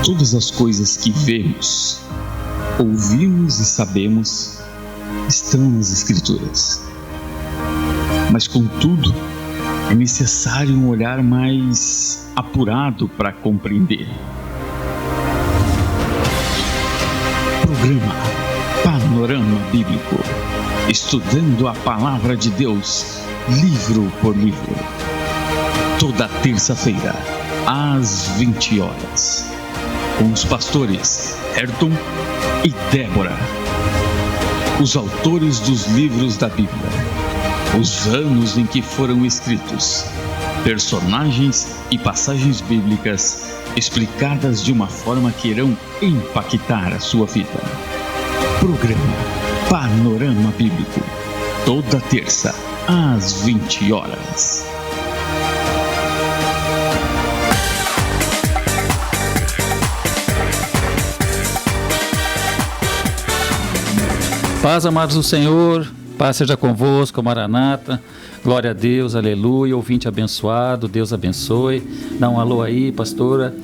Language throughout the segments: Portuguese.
Todas as coisas que vemos, ouvimos e sabemos estão nas Escrituras. Mas, contudo, é necessário um olhar mais apurado para compreender. Programa Panorama Bíblico, estudando a Palavra de Deus, livro por livro. Toda terça-feira, às 20 horas, com os pastores Ayrton e Débora. Os autores dos livros da Bíblia, os anos em que foram escritos, personagens e passagens bíblicas explicadas de uma forma que irão impactar a sua vida. Programa Panorama Bíblico, toda terça, às 20 horas. Paz, amados do Senhor, paz seja convosco, Maranata, glória a Deus, aleluia, ouvinte abençoado, Deus abençoe. Dá um alô aí, pastora.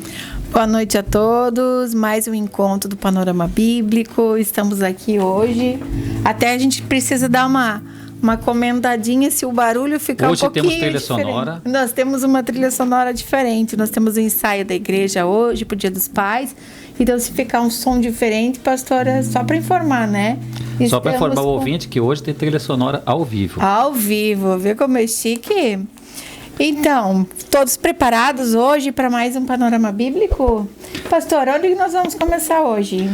Boa noite a todos, mais um encontro do Panorama Bíblico, estamos aqui hoje. Até a gente precisa dar uma comentadinha se o barulho ficar hoje um pouquinho temos trilha diferente. Sonora. Nós temos uma trilha sonora diferente, nós temos o ensaio da igreja hoje, pro Dia dos Pais. Então, se ficar um som diferente, pastora, só para informar, né? Só para informar o ouvinte que hoje tem trilha sonora ao vivo. Ao vivo, vê como é chique? Então, todos preparados hoje para mais um Panorama Bíblico? Pastor, onde nós vamos começar hoje?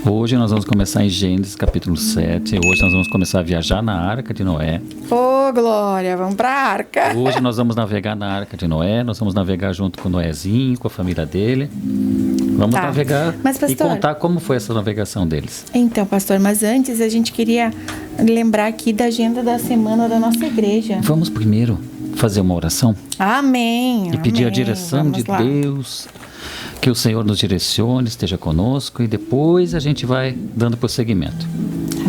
Hoje nós vamos começar em Gênesis capítulo 7. Hoje nós vamos começar a viajar na Arca de Noé. Ô, glória, vamos para a Arca. Hoje nós vamos navegar na Arca de Noé. Nós vamos navegar junto com o Noézinho, com a família dele. Vamos navegar. Mas, pastor, e contar como foi essa navegação deles. Então, pastor, mas antes a gente queria lembrar aqui da agenda da semana da nossa igreja. Vamos primeiro fazer uma oração? Amém. E pedir amém. a direção Vamos de lá. Deus, que o Senhor nos direcione, esteja conosco, e depois a gente vai dando prosseguimento.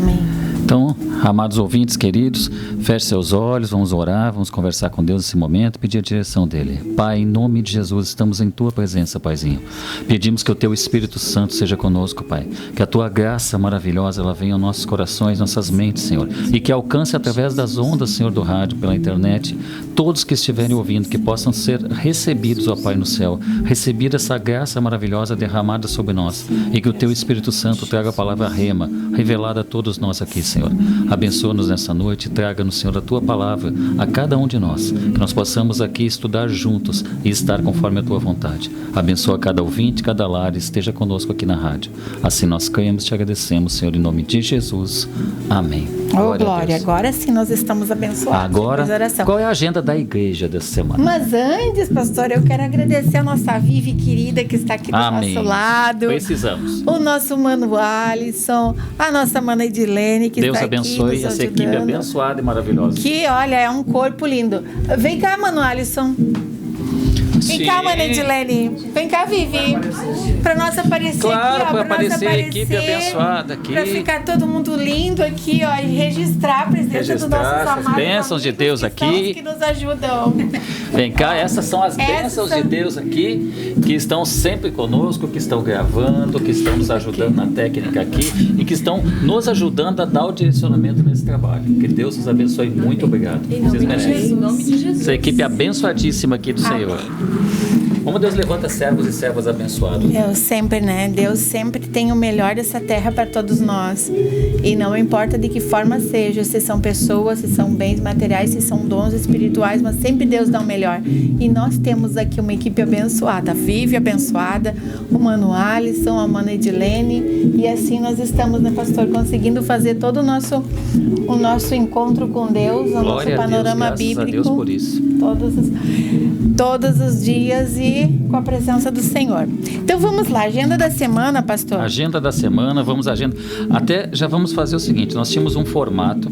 Amém. Então, amados ouvintes queridos, feche seus olhos, vamos orar, vamos conversar com Deus nesse momento, pedir a direção dele. Pai, em nome de Jesus, estamos em tua presença, Paizinho. Pedimos que o teu Espírito Santo seja conosco, Pai. Que a tua graça maravilhosa ela venha aos nossos corações, nossas mentes, Senhor. E que alcance através das ondas, Senhor, do rádio, pela internet, todos que estiverem ouvindo, que possam ser recebidos, ó Pai, no céu. Receber essa graça maravilhosa derramada sobre nós. E que o teu Espírito Santo traga a palavra rema, revelada a todos nós aqui, Senhor. Abençoa-nos nessa noite, traga-nos, Senhor, a tua palavra a cada um de nós, que nós possamos aqui estudar juntos e estar conforme a tua vontade. Abençoa cada ouvinte, cada lar, esteja conosco aqui na rádio. Assim nós cremos, te agradecemos, Senhor, em nome de Jesus. Amém. Glória. Agora sim nós estamos abençoados. Agora, qual é a agenda da igreja dessa semana? Mas antes, pastor, eu quero agradecer a nossa Vivi querida que está aqui do nosso lado. Precisamos. O nosso mano Alisson, a nossa mana Edilene, que Deus está aqui abençoe essa equipe abençoada e maravilhosa. Que, olha, é um corpo lindo. Vem cá, mano Alisson. Vem cá, mana Edilene. Vem cá, Vivi. Para nós aparecer claro, aqui, ó. Para aparecer a equipe abençoada aqui. Para ficar todo mundo lindo aqui, ó. E registrar a presença dos nossos amados bênçãos de Deus aqui. Que nos ajudam. Vem cá, essas são as bênçãos de Deus aqui, que estão sempre conosco, que estão gravando, que estão nos ajudando na técnica aqui e que estão nos ajudando a dar o direcionamento nesse trabalho. Que Deus nos abençoe. Muito obrigado. Vocês merecem. Em nome de Jesus. Essa equipe abençoadíssima aqui do Senhor. Como Deus levanta servos e servas abençoados. Deus sempre, né? Deus sempre tem o melhor dessa terra para todos nós. E não importa de que forma seja, se são pessoas, se são bens materiais, se são dons espirituais, mas sempre Deus dá o melhor. E nós temos aqui uma equipe abençoada, a Vivi abençoada, o mano Alisson, a mana Edilene, e assim nós estamos, né, pastor, conseguindo fazer todo o nosso encontro com Deus, o nosso panorama bíblico. A Deus por isso. Todos os dias e com a presença do Senhor. Então vamos lá, agenda da semana, pastor. Agenda da semana, até já vamos fazer o seguinte, nós tínhamos um formato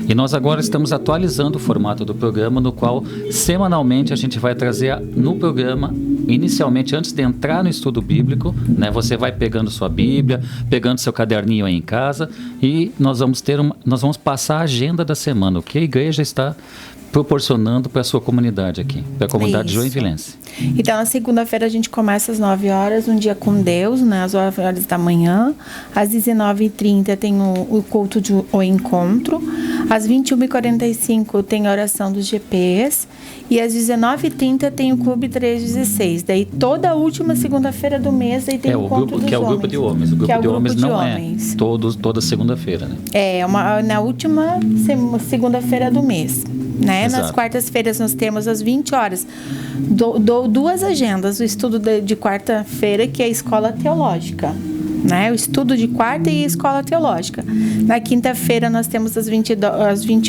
e nós agora estamos atualizando o formato do programa, no qual semanalmente a gente vai trazer no programa, inicialmente antes de entrar no estudo bíblico, né, você vai pegando sua Bíblia, pegando seu caderninho aí em casa e nós vamos passar a agenda da semana, o que a igreja está proporcionando para a sua comunidade aqui, para a comunidade Isso. joinvilense. Então, na segunda-feira a gente começa às 9 horas, um dia com Deus, né, às 9 horas da manhã. Às 19h30 tem o culto o encontro. Às 21h45 tem a oração dos GPs. E às 19h30 tem o Clube 316. Daí toda a última segunda-feira do mês aí tem o encontro dos homens. Que é o grupo de homens. O grupo de homens não é toda segunda-feira, né? Na última segunda-feira do mês. Né? Exato. Nas quartas-feiras nós temos às 20 horas duas agendas, o estudo de quarta-feira, que é a escola teológica, né? O estudo de quarta e a escola teológica. Na quinta-feira nós temos às 20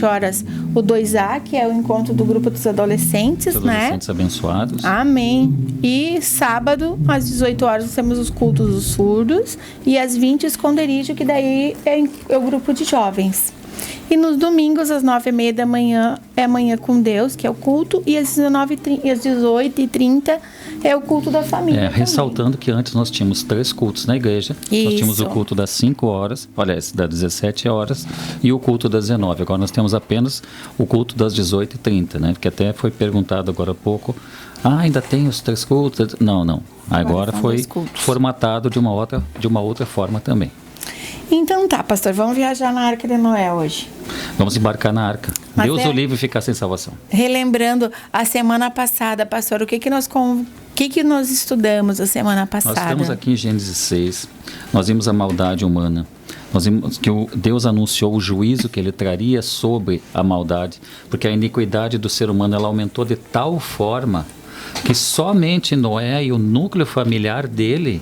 horas o 2A, que é o encontro do grupo dos adolescentes, adolescentes abençoados. Amém. E sábado às 18 horas nós temos os cultos dos surdos, e às 20 o esconderijo, que daí é o grupo de jovens. E nos domingos, às 9h30 da manhã, é Manhã com Deus, que é o culto, e às 18h30 é o culto da família. Ressaltando que antes nós tínhamos 3 cultos na igreja. Isso. Nós tínhamos o culto das 5 horas, aliás, das 17 horas, e o culto das 19. Agora nós temos apenas o culto das 18h30, né? Que até foi perguntado agora há pouco. Ainda tem os 3 cultos? Não. Agora foi formatado de uma outra forma também. Então tá, pastor, vamos viajar na Arca de Noé hoje. Vamos embarcar na Arca. Deus o livre ficar sem salvação. Relembrando a semana passada, pastor, o que nós estudamos a semana passada? Nós estamos aqui em Gênesis 6, nós vimos a maldade humana. Nós vimos que Deus anunciou o juízo que ele traria sobre a maldade, porque a iniquidade do ser humano ela aumentou de tal forma que somente Noé e o núcleo familiar dele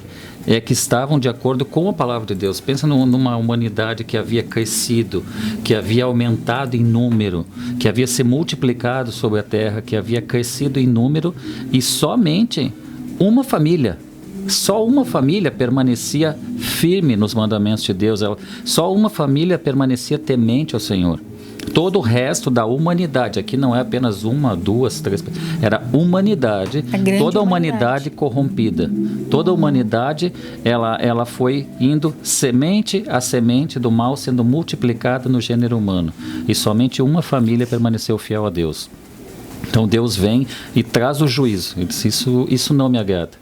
que estavam de acordo com a palavra de Deus. Pensa numa humanidade que havia crescido, que havia aumentado em número, que havia se multiplicado sobre a terra, que havia crescido em número, e somente só uma família permanecia firme nos mandamentos de Deus, só uma família permanecia temente ao Senhor. Todo o resto da humanidade, aqui não é apenas 1, 2, 3, era humanidade, toda a humanidade corrompida. Toda a humanidade, ela foi indo semente a semente do mal sendo multiplicada no gênero humano. E somente uma família permaneceu fiel a Deus. Então Deus vem e traz o juízo. Ele disse, isso não me agrada.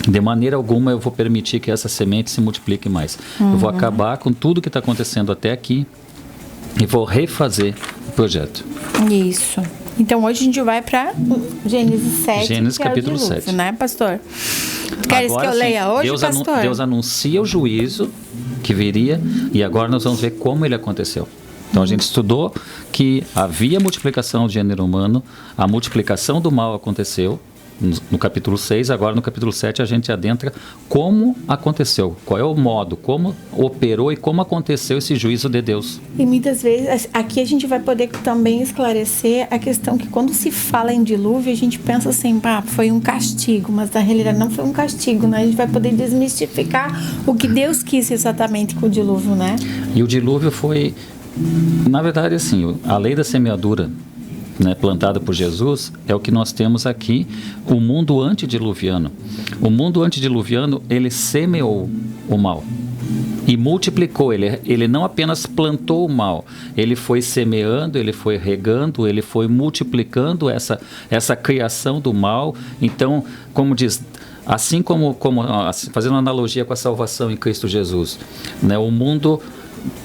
De maneira alguma eu vou permitir que essa semente se multiplique mais. Eu vou acabar com tudo que está acontecendo até aqui e vou refazer o projeto. Isso. Então hoje a gente vai para Gênesis 7. Gênesis capítulo 7. Né, pastor? Queres que eu leia hoje, pastor? Deus anuncia o juízo que viria e agora nós vamos ver como ele aconteceu. Então a gente estudou que havia multiplicação do gênero humano, a multiplicação do mal aconteceu no capítulo 6, agora no capítulo 7 a gente adentra como aconteceu, qual é o modo, como operou e como aconteceu esse juízo de Deus. E muitas vezes, aqui a gente vai poder também esclarecer a questão que quando se fala em dilúvio, a gente pensa assim, foi um castigo, mas na realidade não foi um castigo, né? A gente vai poder desmistificar o que Deus quis exatamente com o dilúvio, né? E o dilúvio foi, na verdade, assim, a lei da semeadura, né, plantada por Jesus, é o que nós temos aqui, o mundo antediluviano. O mundo antediluviano, ele semeou o mal e multiplicou. Ele não apenas plantou o mal, ele foi semeando, ele foi regando, ele foi multiplicando essa criação do mal. Então, como diz, assim como fazendo uma analogia com a salvação em Cristo Jesus, né, o mundo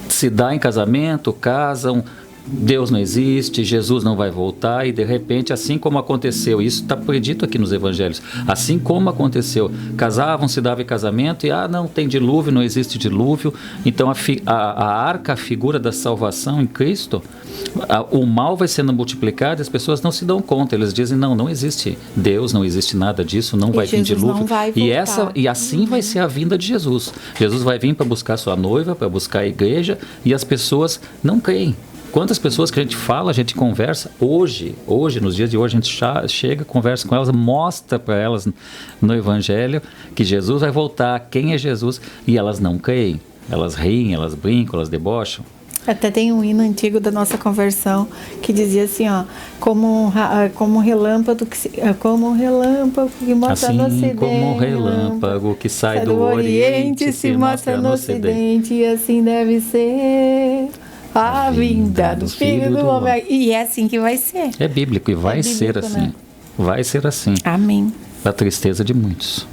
se dá em casamento, casam, Deus não existe, Jesus não vai voltar, e de repente, assim como aconteceu, isso está predito aqui nos evangelhos, assim como aconteceu, casavam, se dava em casamento, e não tem dilúvio, não existe dilúvio. Então a arca, a figura da salvação em Cristo, o mal vai sendo multiplicado e as pessoas não se dão conta, eles dizem, não existe Deus, não existe nada disso, não vai vir dilúvio, e assim vai ser a vinda de Jesus. Jesus vai vir para buscar sua noiva, para buscar a igreja, e as pessoas não creem. Quantas pessoas que a gente fala, a gente conversa, hoje, nos dias de hoje, a gente chega, conversa com elas, mostra para elas no Evangelho que Jesus vai voltar, quem é Jesus, e elas não creem. Elas riem, elas brincam, elas debocham. Até tem um hino antigo da nossa conversão que dizia assim, como relâmpago que mostra assim, no ocidente. Como um relâmpago que sai do oriente e se mostra no ocidente. E assim deve ser. a vinda do Filho do Homem. E é assim que vai ser. É bíblico e vai ser assim. Né? Vai ser assim. Amém. A tristeza de muitos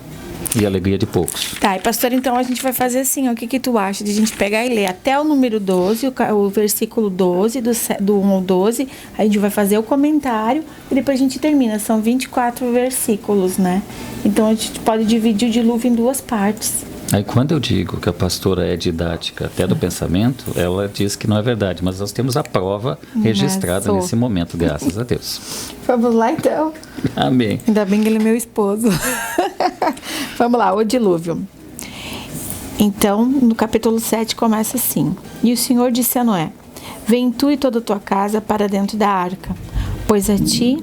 e a alegria de poucos. Tá, e pastor, então a gente vai fazer assim, ó, o que tu acha de a gente pegar e ler até o número 12, o versículo 12, do 1 ao 12, a gente vai fazer o comentário e depois a gente termina, são 24 versículos, né? Então a gente pode dividir o dilúvio em duas partes. Aí quando eu digo que a pastora é didática até do pensamento, ela diz que não é verdade, mas nós temos a prova registrada nesse momento, graças a Deus. Vamos lá então. Amém. Ainda bem que ele é meu esposo. Vamos lá, o dilúvio. Então, no capítulo 7 começa assim: E o Senhor disse a Noé: Vem tu e toda a tua casa para dentro da arca, pois a ti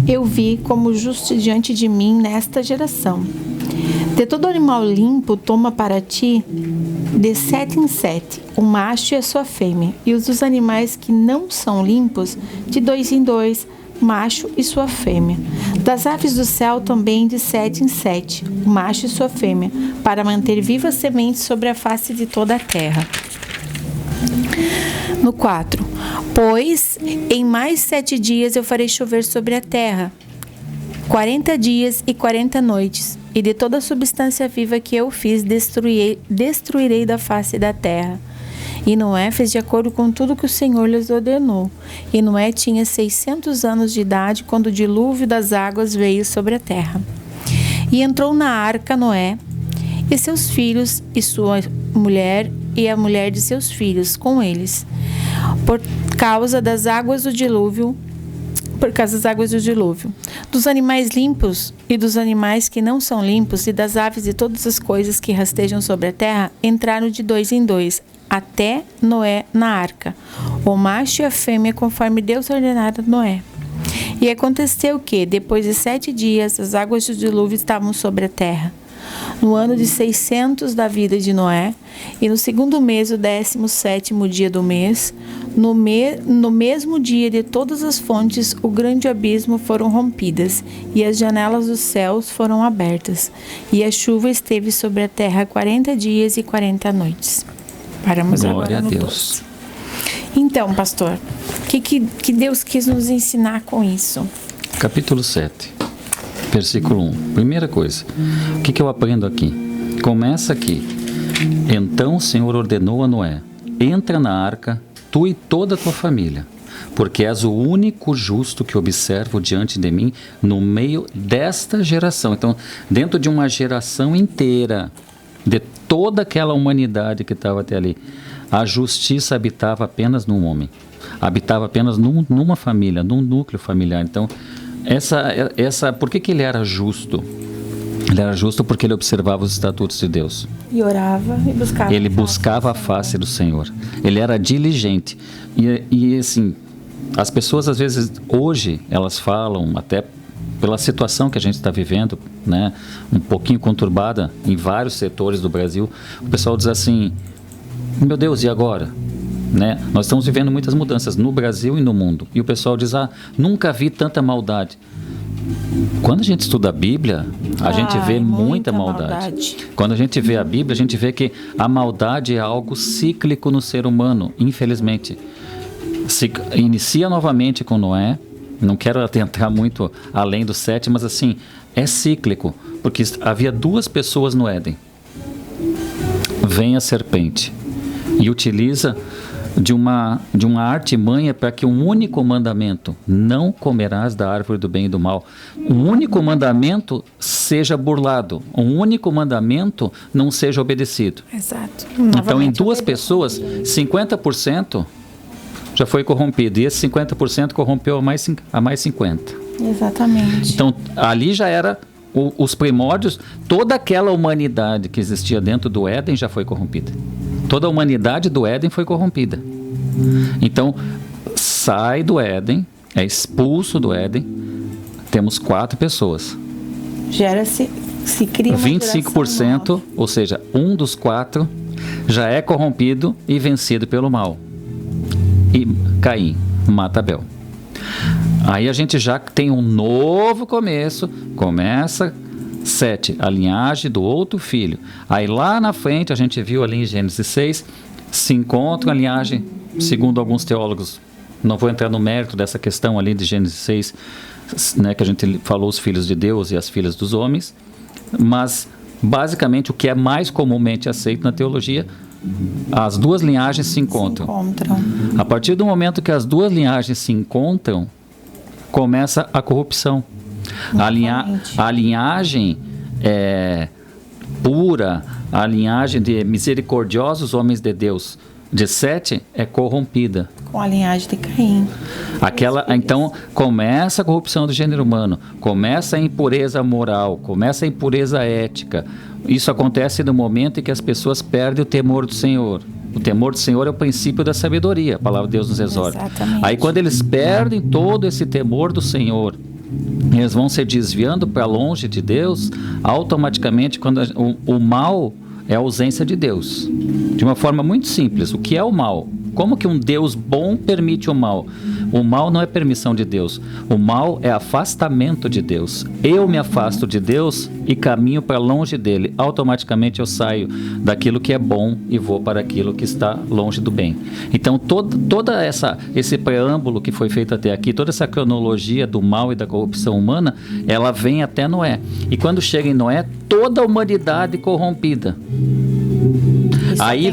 eu vi como justo diante de mim nesta geração. De todo animal limpo, toma para ti de 7 em 7, o macho e a sua fêmea, e os dos animais que não são limpos, de 2 em 2, macho e sua fêmea. Das aves do céu também de 7 em 7, o macho e sua fêmea, para manter viva a semente sobre a face de toda a terra. No 4, pois em mais 7 dias eu farei chover sobre a terra, 40 dias e 40 noites, e de toda a substância viva que eu fiz destruirei da face da terra. E Noé fez de acordo com tudo que o Senhor lhes ordenou. E Noé tinha 600 anos de idade quando o dilúvio das águas veio sobre a terra. E entrou na arca Noé e seus filhos e sua mulher e a mulher de seus filhos com eles, por causa das águas do dilúvio, dos animais limpos e dos animais que não são limpos, e das aves e todas as coisas que rastejam sobre a terra, entraram de 2 em 2, até Noé na arca, o macho e a fêmea, conforme Deus ordenara a Noé. E aconteceu que, depois de 7 dias, as águas do dilúvio estavam sobre a terra. No ano de 600 da vida de Noé, e no segundo mês, o 17º dia do mês, no mesmo dia de todas as fontes, o grande abismo foram rompidas, e as janelas dos céus foram abertas, e a chuva esteve sobre a terra 40 dias e 40 noites. Paramos Glória agora no a Deus. 12. Então, pastor, o que Deus quis nos ensinar com isso? Capítulo 7, versículo 1. Primeira coisa, o que eu aprendo aqui? Começa aqui. Então o Senhor ordenou a Noé: entra na arca, tu e toda a tua família, porque és o único justo que observo diante de mim no meio desta geração. Então, dentro de uma geração inteira, de toda aquela humanidade que estava até ali, a justiça habitava apenas num homem, habitava apenas numa família, num núcleo familiar. Então, por que ele era justo? Ele era justo porque ele observava os estatutos de Deus. E orava e buscava. Ele buscava a face do Senhor. Ele era diligente. E assim, as pessoas às vezes, hoje, elas falam, até pela situação que a gente está vivendo, né, um pouquinho conturbada em vários setores do Brasil, o pessoal diz assim: meu Deus, e agora? Né? Nós estamos vivendo muitas mudanças no Brasil e no mundo. E o pessoal diz: nunca vi tanta maldade. Quando a gente estuda a Bíblia, a gente vê muita maldade. Quando a gente vê a Bíblia, a gente vê que a maldade é algo cíclico no ser humano, infelizmente. Se inicia novamente com Noé. Não quero adentrar muito além do 7, mas assim, é cíclico, porque havia 2 pessoas no Éden. Vem a serpente e utiliza de uma artimanha para que um único mandamento, não comerás da árvore do bem e do mal, um único mandamento seja burlado, um único mandamento não seja obedecido. Exato. Então, em 2 pessoas, 50% já foi corrompido, e esse 50% corrompeu a mais 50%. Exatamente. Então, ali já era os primórdios, toda aquela humanidade que existia dentro do Éden já foi corrompida. Toda a humanidade do Éden foi corrompida. Então, sai do Éden, é expulso do Éden, temos 4 pessoas. Se cria uma 25%, ou seja, um dos 4 já é corrompido e vencido pelo mal. E Caim mata Abel. Aí a gente já tem um novo começo. Começa 7, a linhagem do outro filho. Aí lá na frente, a gente viu ali em Gênesis 6, se encontra a linhagem segundo alguns teólogos, não vou entrar no mérito dessa questão ali de Gênesis 6, né, que a gente falou os filhos de Deus e as filhas dos homens, mas basicamente o que é mais comumente aceito na teologia, as duas linhagens se encontram. A partir do momento que as duas linhagens se encontram, começa a corrupção. A linhagem pura, a linhagem de misericordiosos homens de Deus de Sete é corrompida. Com a linhagem de Caim. Então, começa a corrupção do gênero humano, começa a impureza moral, começa a impureza ética. Isso acontece no momento em que as pessoas perdem o temor do Senhor. O temor do Senhor é o princípio da sabedoria, a palavra de Deus nos exorta. Exatamente. Aí quando eles perdem todo esse temor do Senhor, eles vão se desviando para longe de Deus, automaticamente o mal é a ausência de Deus. De uma forma muito simples, o que é o mal? Como que um Deus bom permite o mal? O mal não é permissão de Deus. O mal é afastamento de Deus. Eu me afasto de Deus e caminho para longe dele. Automaticamente eu saio daquilo que é bom e vou para aquilo que está longe do bem. Então toda esse preâmbulo que foi feito até aqui, toda essa cronologia do mal e da corrupção humana, ela vem até Noé. E quando chega em Noé, toda a humanidade corrompida. Aí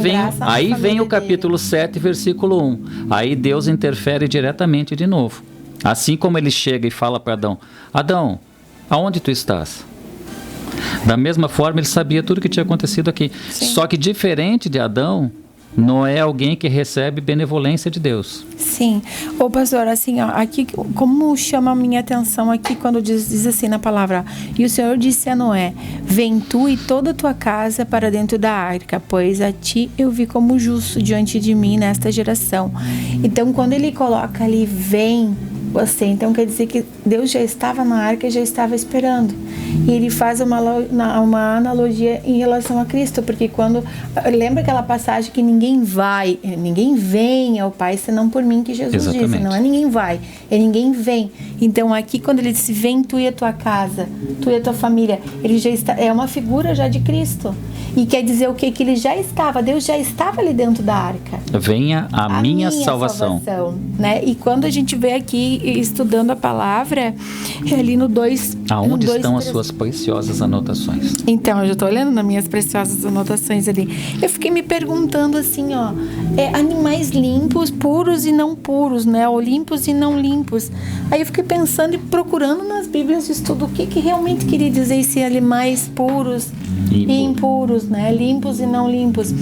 vem o capítulo 7, versículo 1. Aí Deus interfere diretamente de novo. Assim como ele chega e fala para Adão: Adão, aonde tu estás? Da mesma forma, ele sabia tudo o que tinha acontecido aqui. Sim. Só que diferente de Adão, Noé é alguém que recebe benevolência de Deus. Sim. Ô pastor, assim, ó, aqui, como chama a minha atenção aqui quando diz assim na palavra: e o Senhor disse a Noé: vem tu e toda a tua casa para dentro da arca, pois a ti eu vi como justo diante de mim nesta geração. Então, quando ele coloca ali, vem você, então quer dizer que Deus já estava na arca e já estava esperando. E ele faz uma analogia em relação a Cristo, porque quando lembra aquela passagem que ninguém vem ao Pai senão por mim, que Jesus Exatamente. disse, não é ninguém vai, é ninguém vem. Então aqui quando ele disse vem tu e a tua casa, tu e a tua família, ele já está, é uma figura já de Cristo. E quer dizer o quê? Que ele já estava, Deus já estava ali dentro da arca. Venha a minha salvação. Né? E quando a gente vê aqui estudando a palavra, ali no 2... Aonde estão as suas preciosas anotações? Então, eu já estou olhando nas minhas preciosas anotações ali. Eu fiquei me perguntando assim, ó, animais limpos, puros e não puros, né? Ou limpos e não limpos. Aí eu fiquei pensando e procurando nas Bíblias de estudo o que realmente queria dizer esse animais puros e impuros, né? Limpos e não limpos.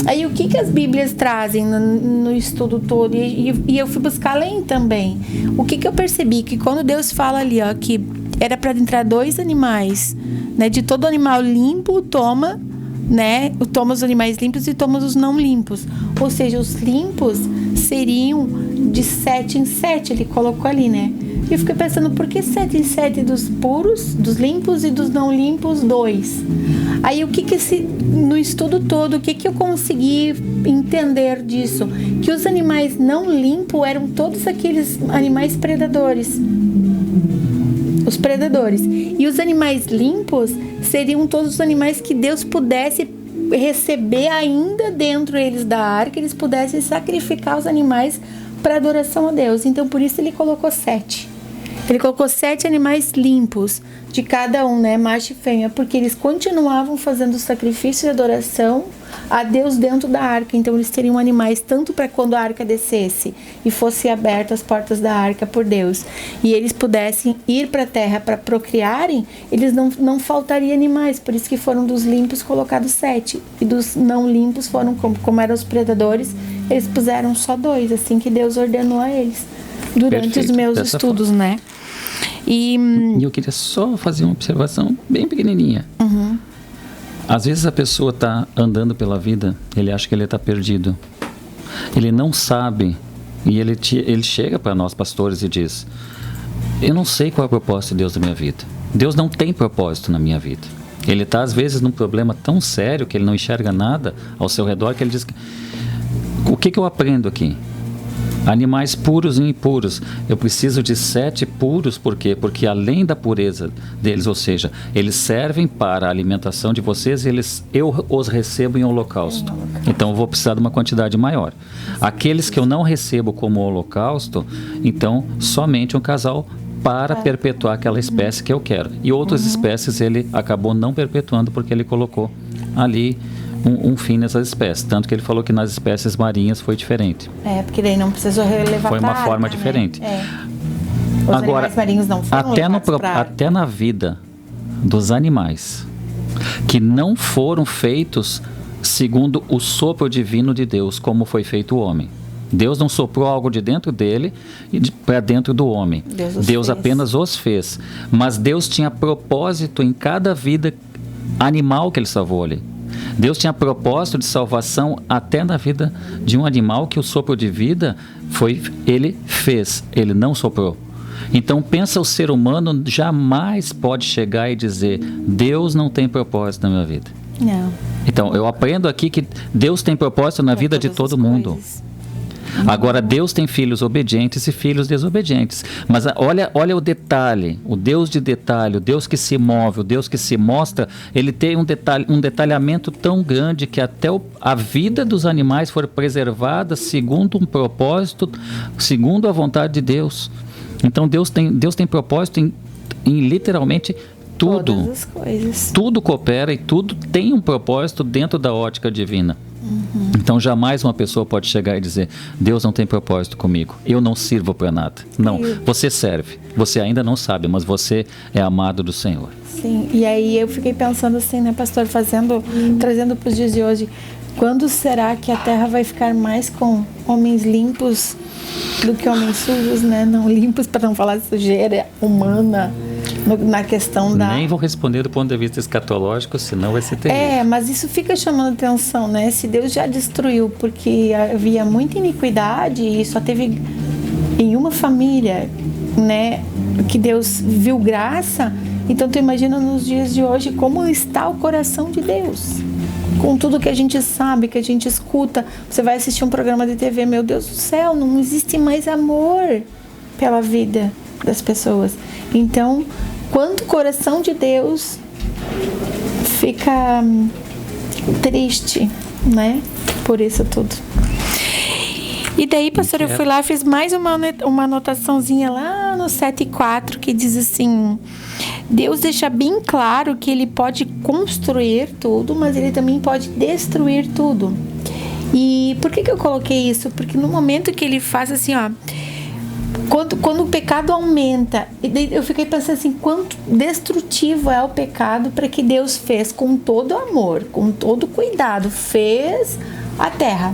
Aí o que as Bíblias trazem no estudo todo? E eu fui buscar além também. O que eu percebi? Que quando Deus fala ali, ó, que era para entrar 2 animais, né? De todo animal limpo, toma, né? Toma os animais limpos e toma os não limpos. Ou seja, os limpos seriam de 7 em 7, ele colocou ali, né? E eu fiquei pensando, por que 7 em 7 dos puros, dos limpos e dos não limpos, 2? Aí no estudo todo, o que eu consegui entender disso? Que os animais não limpos eram todos aqueles animais predadores. Os predadores. E os animais limpos seriam todos os animais que Deus pudesse receber ainda dentro eles da arca, eles pudessem sacrificar os animais para adoração a Deus. Então, por isso ele colocou 7. Ele colocou 7 animais limpos de cada um, né? Macho e fêmea, porque eles continuavam fazendo sacrifício e adoração a Deus dentro da arca. Então eles teriam animais tanto para quando a arca descesse e fossem abertas as portas da arca por Deus e eles pudessem ir para a terra para procriarem, eles não faltaria animais. Por isso que foram dos limpos colocados 7 e dos não limpos foram, como eram os predadores, eles puseram só 2, assim que Deus ordenou a eles durante Perfeito, os meus estudos, forma, né? E eu queria só fazer uma observação bem pequenininha. Uhum. Às vezes a pessoa está andando pela vida, ele acha que ele está perdido. Ele não sabe, e ele chega para nós pastores e diz: eu não sei qual é o propósito de Deus na minha vida. Deus não tem propósito na minha vida. Ele está às vezes num problema tão sério que ele não enxerga nada ao seu redor, que ele diz: o que eu aprendo aqui? Animais puros e impuros. Eu preciso de 7 puros, por quê? Porque além da pureza deles, ou seja, eles servem para a alimentação de vocês e eu os recebo em holocausto. Então eu vou precisar de uma quantidade maior. Aqueles que eu não recebo como holocausto, então somente um casal para perpetuar aquela espécie que eu quero. E outras espécies ele acabou não perpetuando porque ele colocou ali um fim nessas espécies. Tanto que ele falou que nas espécies marinhas foi diferente. Porque daí não precisou relevar. Foi uma forma diferente. Os Agora, animais marinhos não foram até na vida dos animais que não foram feitos segundo o sopro divino de Deus, como foi feito o homem. Deus não soprou algo de dentro dele para dentro do homem. Deus apenas os fez. Mas Deus tinha propósito em cada vida animal que ele salvou ali. Deus tinha propósito de salvação até na vida de um animal que o sopro de vida ele fez, ele não soprou. Então pensa, o ser humano jamais pode chegar e dizer: Deus não tem propósito na minha vida. Não. Então eu aprendo aqui que Deus tem propósito na vida de todo mundo. Agora, Deus tem filhos obedientes e filhos desobedientes. Mas olha o detalhe, o Deus de detalhe, o Deus que se move, o Deus que se mostra, ele tem um detalhamento tão grande que até a vida dos animais foi preservada segundo um propósito, segundo a vontade de Deus. Então, Deus tem propósito em literalmente tudo. Todas as coisas. Tudo coopera e tudo tem um propósito dentro da ótica divina. Então jamais uma pessoa pode chegar e dizer: Deus não tem propósito comigo, eu não sirvo para nada. Não, você serve, você ainda não sabe, mas você é amado do Senhor. Sim, e aí eu fiquei pensando assim, né, pastor, trazendo para os dias de hoje, quando será que a terra vai ficar mais com homens limpos do que homens sujos, né? Não limpos, para não falar de sujeira humana, na questão da... Nem vou responder do ponto de vista escatológico, senão vai ser terrível. Mas isso fica chamando atenção, né? Se Deus já destruiu porque havia muita iniquidade e só teve em uma família, né, que Deus viu graça, então tu imagina nos dias de hoje como está o coração de Deus. Com tudo que a gente sabe, que a gente escuta, você vai assistir um programa de TV, meu Deus do céu, não existe mais amor pela vida das pessoas. Então, quanto o coração de Deus fica triste, né, por isso tudo. E daí, pastor, eu fui lá, fiz mais uma anotaçãozinha lá no 7.4, que diz assim: Deus deixa bem claro que Ele pode construir tudo, mas Ele também pode destruir tudo. E por que eu coloquei isso? Porque no momento que Ele faz assim, ó, quando o pecado aumenta, eu fiquei pensando assim, quanto destrutivo é o pecado, para que Deus fez com todo amor, com todo cuidado, fez a terra,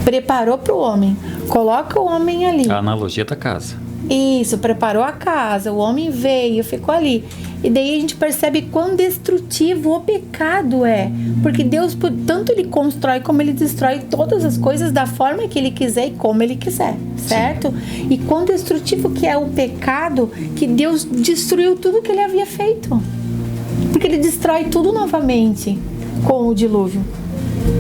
preparou para o homem, coloca o homem ali. A analogia da casa. Isso, preparou a casa, o homem veio, ficou ali. E daí a gente percebe quão destrutivo o pecado é. Porque Deus, tanto Ele constrói como Ele destrói todas as coisas da forma que Ele quiser e como Ele quiser, certo? Sim. E quão destrutivo que é o pecado, que Deus destruiu tudo que Ele havia feito. Porque Ele destrói tudo novamente com o dilúvio.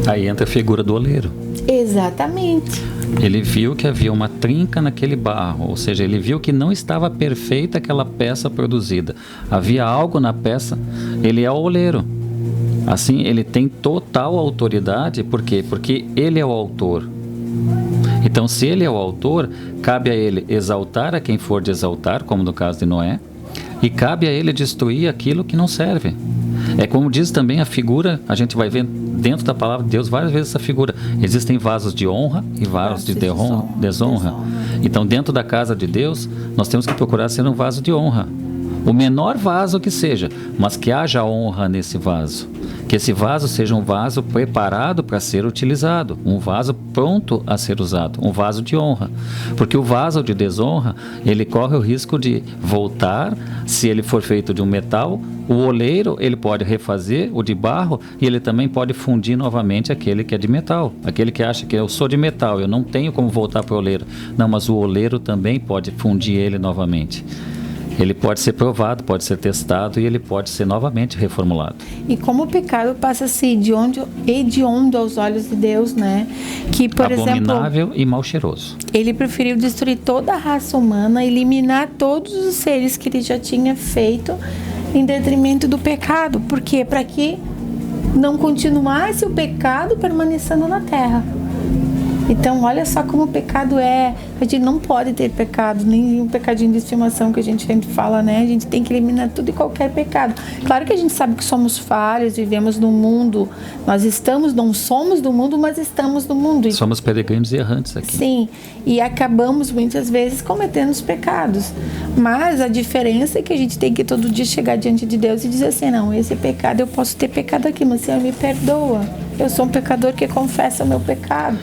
Aí entra a figura do oleiro. Exatamente. Ele viu que havia uma trinca naquele barro, ou seja, ele viu que não estava perfeita aquela peça produzida. Havia algo na peça, ele é o oleiro. Assim, ele tem total autoridade, por quê? Porque ele é o autor. Então, se ele é o autor, cabe a ele exaltar a quem for de exaltar, como no caso de Noé, e cabe a ele destruir aquilo que não serve. É como diz também a figura, a gente vai ver dentro da palavra de Deus várias vezes essa figura. Existem vasos de honra e vasos de desonra. Então, dentro da casa de Deus, nós temos que procurar ser um vaso de honra. O menor vaso que seja, mas que haja honra nesse vaso. Que esse vaso seja um vaso preparado para ser utilizado, um vaso pronto a ser usado, um vaso de honra. Porque o vaso de desonra, ele corre o risco de voltar, se ele for feito de um metal. O oleiro, ele pode refazer o de barro e ele também pode fundir novamente aquele que é de metal. Aquele que acha que eu sou de metal, eu não tenho como voltar para o oleiro. Não, mas o oleiro também pode fundir ele novamente. Ele pode ser provado, pode ser testado e ele pode ser novamente reformulado. E como o pecado passa a ser hediondo aos olhos de Deus, né? Que, por Abominável exemplo, e mal cheiroso. ele preferiu destruir toda a raça humana, eliminar todos os seres que ele já tinha feito em detrimento do pecado. Por quê? Para que não continuasse o pecado permanecendo na terra. Então, olha só como o pecado é. A gente não pode ter pecado, nem um pecadinho de estimação que a gente sempre fala, né? A gente tem que eliminar tudo e qualquer pecado. Claro que a gente sabe que somos falhos, vivemos no mundo. Não somos do mundo, mas estamos no mundo. Somos peregrinos e errantes aqui. Sim, e acabamos muitas vezes cometendo os pecados. Mas a diferença é que a gente tem que todo dia chegar diante de Deus e dizer assim, não, esse pecado, eu posso ter pecado aqui, mas Senhor, me perdoa. Eu sou um pecador que confessa o meu pecado.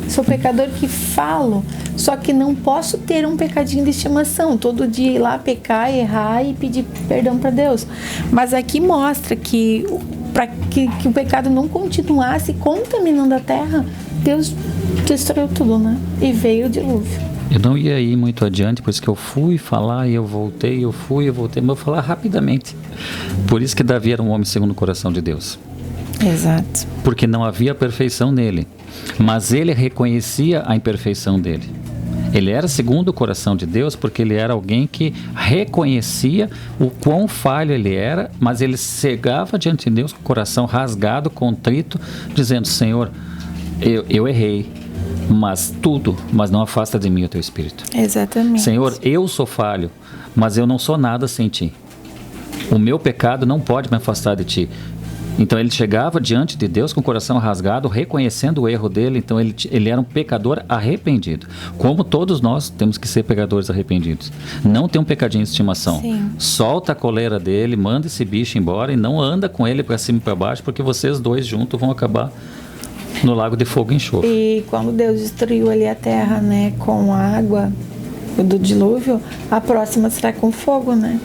Sou pecador que falo, só que não posso ter um pecadinho de estimação, todo dia ir lá pecar, errar e pedir perdão para Deus. Mas aqui mostra que para que o pecado não continuasse contaminando a terra, Deus destruiu tudo, né? E veio o dilúvio. Eu não ia ir muito adiante, por isso que eu fui falar e eu voltei, mas eu vou falar rapidamente. Por isso que Davi era um homem segundo o coração de Deus. Exato. Porque não havia perfeição nele, mas ele reconhecia a imperfeição dele. Ele era segundo o coração de Deus porque ele era alguém que reconhecia o quão falho ele era, mas ele chegava diante de Deus com o coração rasgado, contrito, dizendo, Senhor, eu errei, mas não afasta de mim o teu Espírito. Exatamente. Senhor, eu sou falho, mas eu não sou nada sem ti. O meu pecado não pode me afastar de ti. Então ele chegava diante de Deus com o coração rasgado, reconhecendo o erro dele. Então ele era um pecador arrependido. Como todos nós temos que ser pecadores arrependidos. Não tem um pecadinho de estimação. Sim. Solta a coleira dele, manda esse bicho embora e não anda com ele para cima e para baixo, porque vocês dois juntos vão acabar no lago de fogo e enxofre. E quando Deus destruiu ali a terra, né, com a água do dilúvio, a próxima será com fogo, né?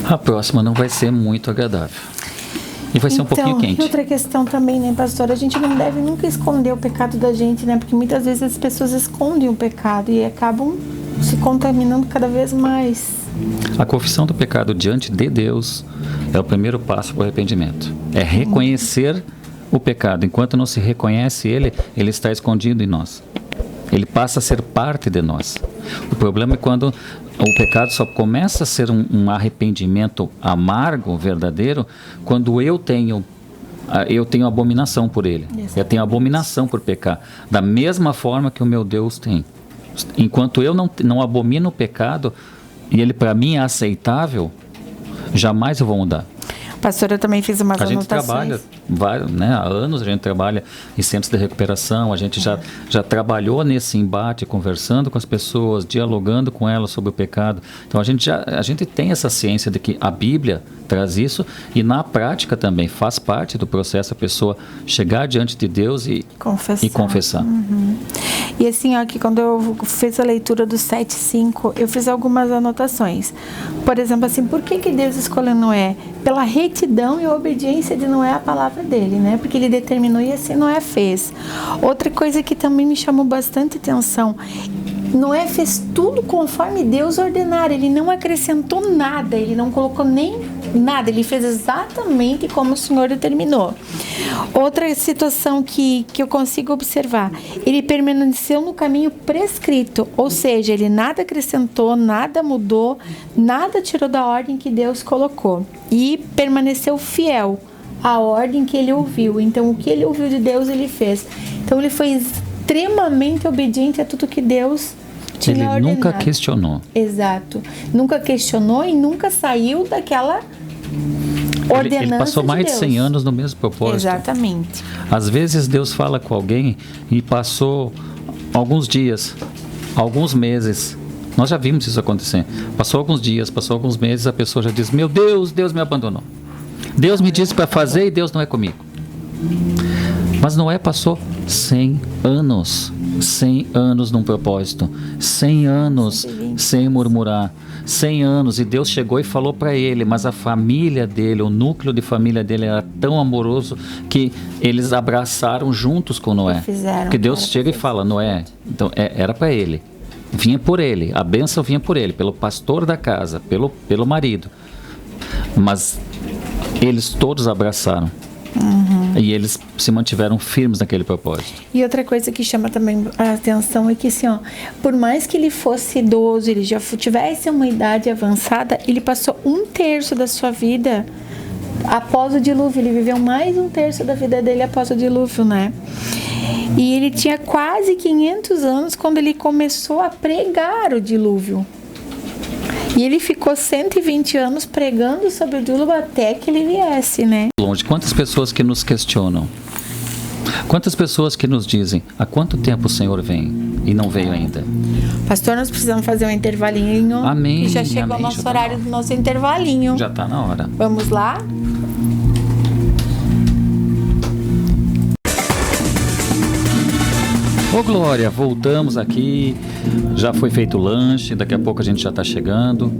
A próxima não vai ser muito agradável. E vai ser um pouquinho quente. E outra questão também, né, pastor? A gente não deve nunca esconder o pecado da gente, né? Porque muitas vezes as pessoas escondem o pecado e acabam se contaminando cada vez mais. A confissão do pecado diante de Deus é o primeiro passo para o arrependimento. É reconhecer o pecado. Enquanto não se reconhece ele está escondido em nós. Ele passa a ser parte de nós. O problema é quando o pecado só começa a ser um arrependimento amargo, verdadeiro, quando eu tenho abominação por ele. Eu tenho abominação por pecar. Da mesma forma que o meu Deus tem. Enquanto eu não abomino o pecado, e ele para mim é aceitável, jamais eu vou mudar. Pastor, eu também fiz umas anotações. A gente trabalha, né, há anos a gente trabalha em centros de recuperação, a gente já trabalhou nesse embate, conversando com as pessoas, dialogando com elas sobre o pecado. Então a gente tem essa ciência de que a Bíblia traz isso e na prática também faz parte do processo a pessoa chegar diante de Deus e confessar. Uhum. E assim, ó, que quando eu fiz a leitura do 7:5, eu fiz algumas anotações. Por exemplo, assim, por que Deus escolheu Noé? Pela retidão e obediência de Noé à palavra dele, né? Porque ele determinou e assim Noé fez. Outra coisa que também me chamou bastante atenção, Noé fez tudo conforme Deus ordenara, ele não acrescentou nada, ele não colocou nem nada, ele fez exatamente como o Senhor determinou. Outra situação que eu consigo observar, ele permaneceu no caminho prescrito, ou seja, ele nada acrescentou, nada mudou, nada tirou da ordem que Deus colocou e permaneceu fiel à ordem que ele ouviu. Então, o que ele ouviu de Deus, ele fez. Então, ele foi extremamente obediente a tudo que Deus tinha ordenado. Ele nunca questionou. Exato. Nunca questionou e nunca saiu daquela ordenança. Ele passou mais de 100 anos no mesmo propósito. Exatamente. Às vezes Deus fala com alguém e passou alguns dias, alguns meses. Nós já vimos isso acontecer. Passou alguns dias, passou alguns meses, a pessoa já diz: meu Deus, Deus me abandonou. Deus me disse para fazer e Deus não é comigo. Mas Noé passou 100 anos num propósito, 100 anos sem murmurar, 100 anos, e Deus chegou e falou para ele, mas a família dele, o núcleo de família dele era tão amoroso que eles abraçaram juntos com Noé. Porque Deus chega e fala: Noé, então era para ele, vinha por ele, a bênção vinha por ele, pelo pastor da casa, pelo marido. Mas eles todos abraçaram. E eles se mantiveram firmes naquele propósito. E outra coisa que chama também a atenção é que, assim, ó, por mais que ele fosse idoso, ele já tivesse uma idade avançada, ele passou 1/3 da sua vida após o dilúvio. Ele viveu mais 1/3 da vida dele após o dilúvio, né? E ele tinha quase 500 anos quando ele começou a pregar o dilúvio. E ele ficou 120 anos pregando sobre o dilúvio até que ele viesse, né? Longe. Quantas pessoas que nos questionam? Quantas pessoas que nos dizem, há quanto tempo o Senhor vem e não veio ainda? Pastor, nós precisamos fazer um intervalinho. Amém. E já chegou o nosso horário do nosso intervalinho. Já está na hora. Vamos lá? Ô Glória, voltamos aqui, já foi feito o lanche, daqui a pouco a gente já está chegando,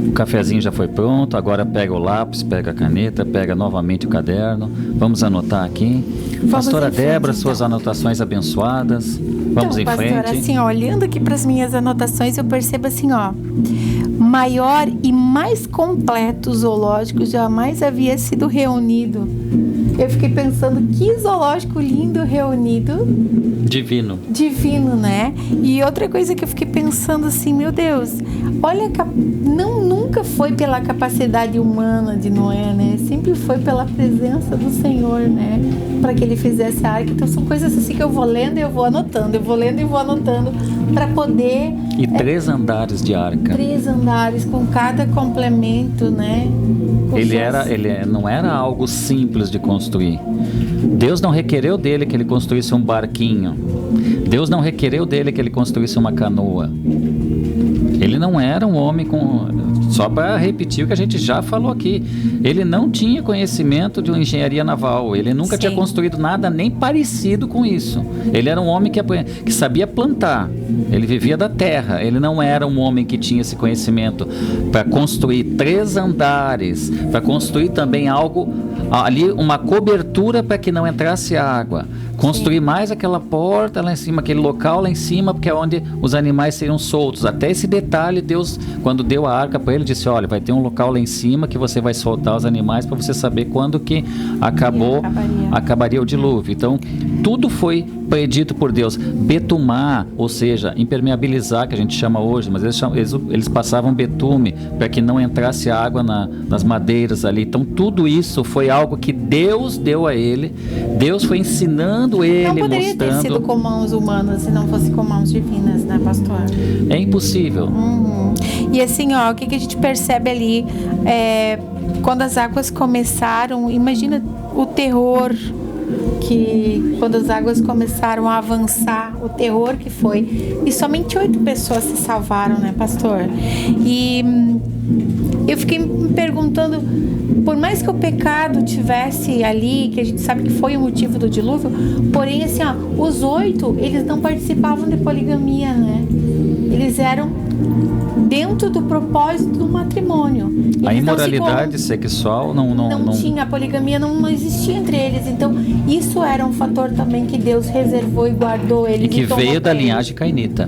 o cafezinho já foi pronto, agora pega o lápis, pega a caneta, pega novamente o caderno, vamos anotar aqui. Pastora Débora, suas anotações abençoadas, vamos em frente. Pastora, assim, ó, olhando aqui para as minhas anotações, eu percebo assim, ó, maior e mais completo zoológico jamais havia sido reunido. Eu fiquei pensando, que zoológico lindo reunido. Divino, né? E outra coisa que eu fiquei pensando assim, meu Deus, olha, nunca foi pela capacidade humana de Noé, né? Sempre foi pela presença do Senhor, né? Para que ele fizesse a arca. Então são coisas assim que eu vou lendo e eu vou anotando, para poder... E 3 andares de arca. 3 andares com cada complemento, né? Ele não era algo simples de construir. Deus não requereu dele que ele construísse um barquinho. Deus não requereu dele que ele construísse uma canoa. Ele não era um homem com... Só para repetir o que a gente já falou aqui. Ele não tinha conhecimento de uma engenharia naval. Ele nunca tinha construído nada nem parecido com isso. Ele era um homem que sabia plantar. Ele vivia da terra. Ele não era um homem que tinha esse conhecimento para construir 3 andares, para construir também algo ali, uma cobertura para que não entrasse água. Construir mais aquela porta lá em cima, aquele local lá em cima, porque é onde os animais seriam soltos. Até esse detalhe, Deus, quando deu a arca para ele, disse, olha, vai ter um local lá em cima que você vai soltar os animais para você saber quando que acabaria o dilúvio. Então, tudo foi predito por Deus. Betumar, ou seja, impermeabilizar, que a gente chama hoje, mas eles passavam betume para que não entrasse água nas madeiras ali. Então, tudo isso foi algo que Deus deu a ele. Deus foi ensinando ele, não poderia ter sido com mãos humanas se não fosse com mãos divinas, né, pastor? É impossível. E assim, ó, o que a gente percebe ali, quando as águas começaram, imagina o terror que quando as águas começaram a avançar, o terror que foi, e somente 8 pessoas se salvaram, né, pastor? E eu fiquei me perguntando, por mais que o pecado tivesse ali, que a gente sabe que foi o motivo do dilúvio, porém, assim, ó, os 8, eles não participavam de poligamia, né? Eles eram dentro do propósito do matrimônio. Eles a imoralidade sexual não tinha, a poligamia não existia entre eles. Então, isso era um fator também que Deus reservou e guardou eles. E que veio da linhagem cainita.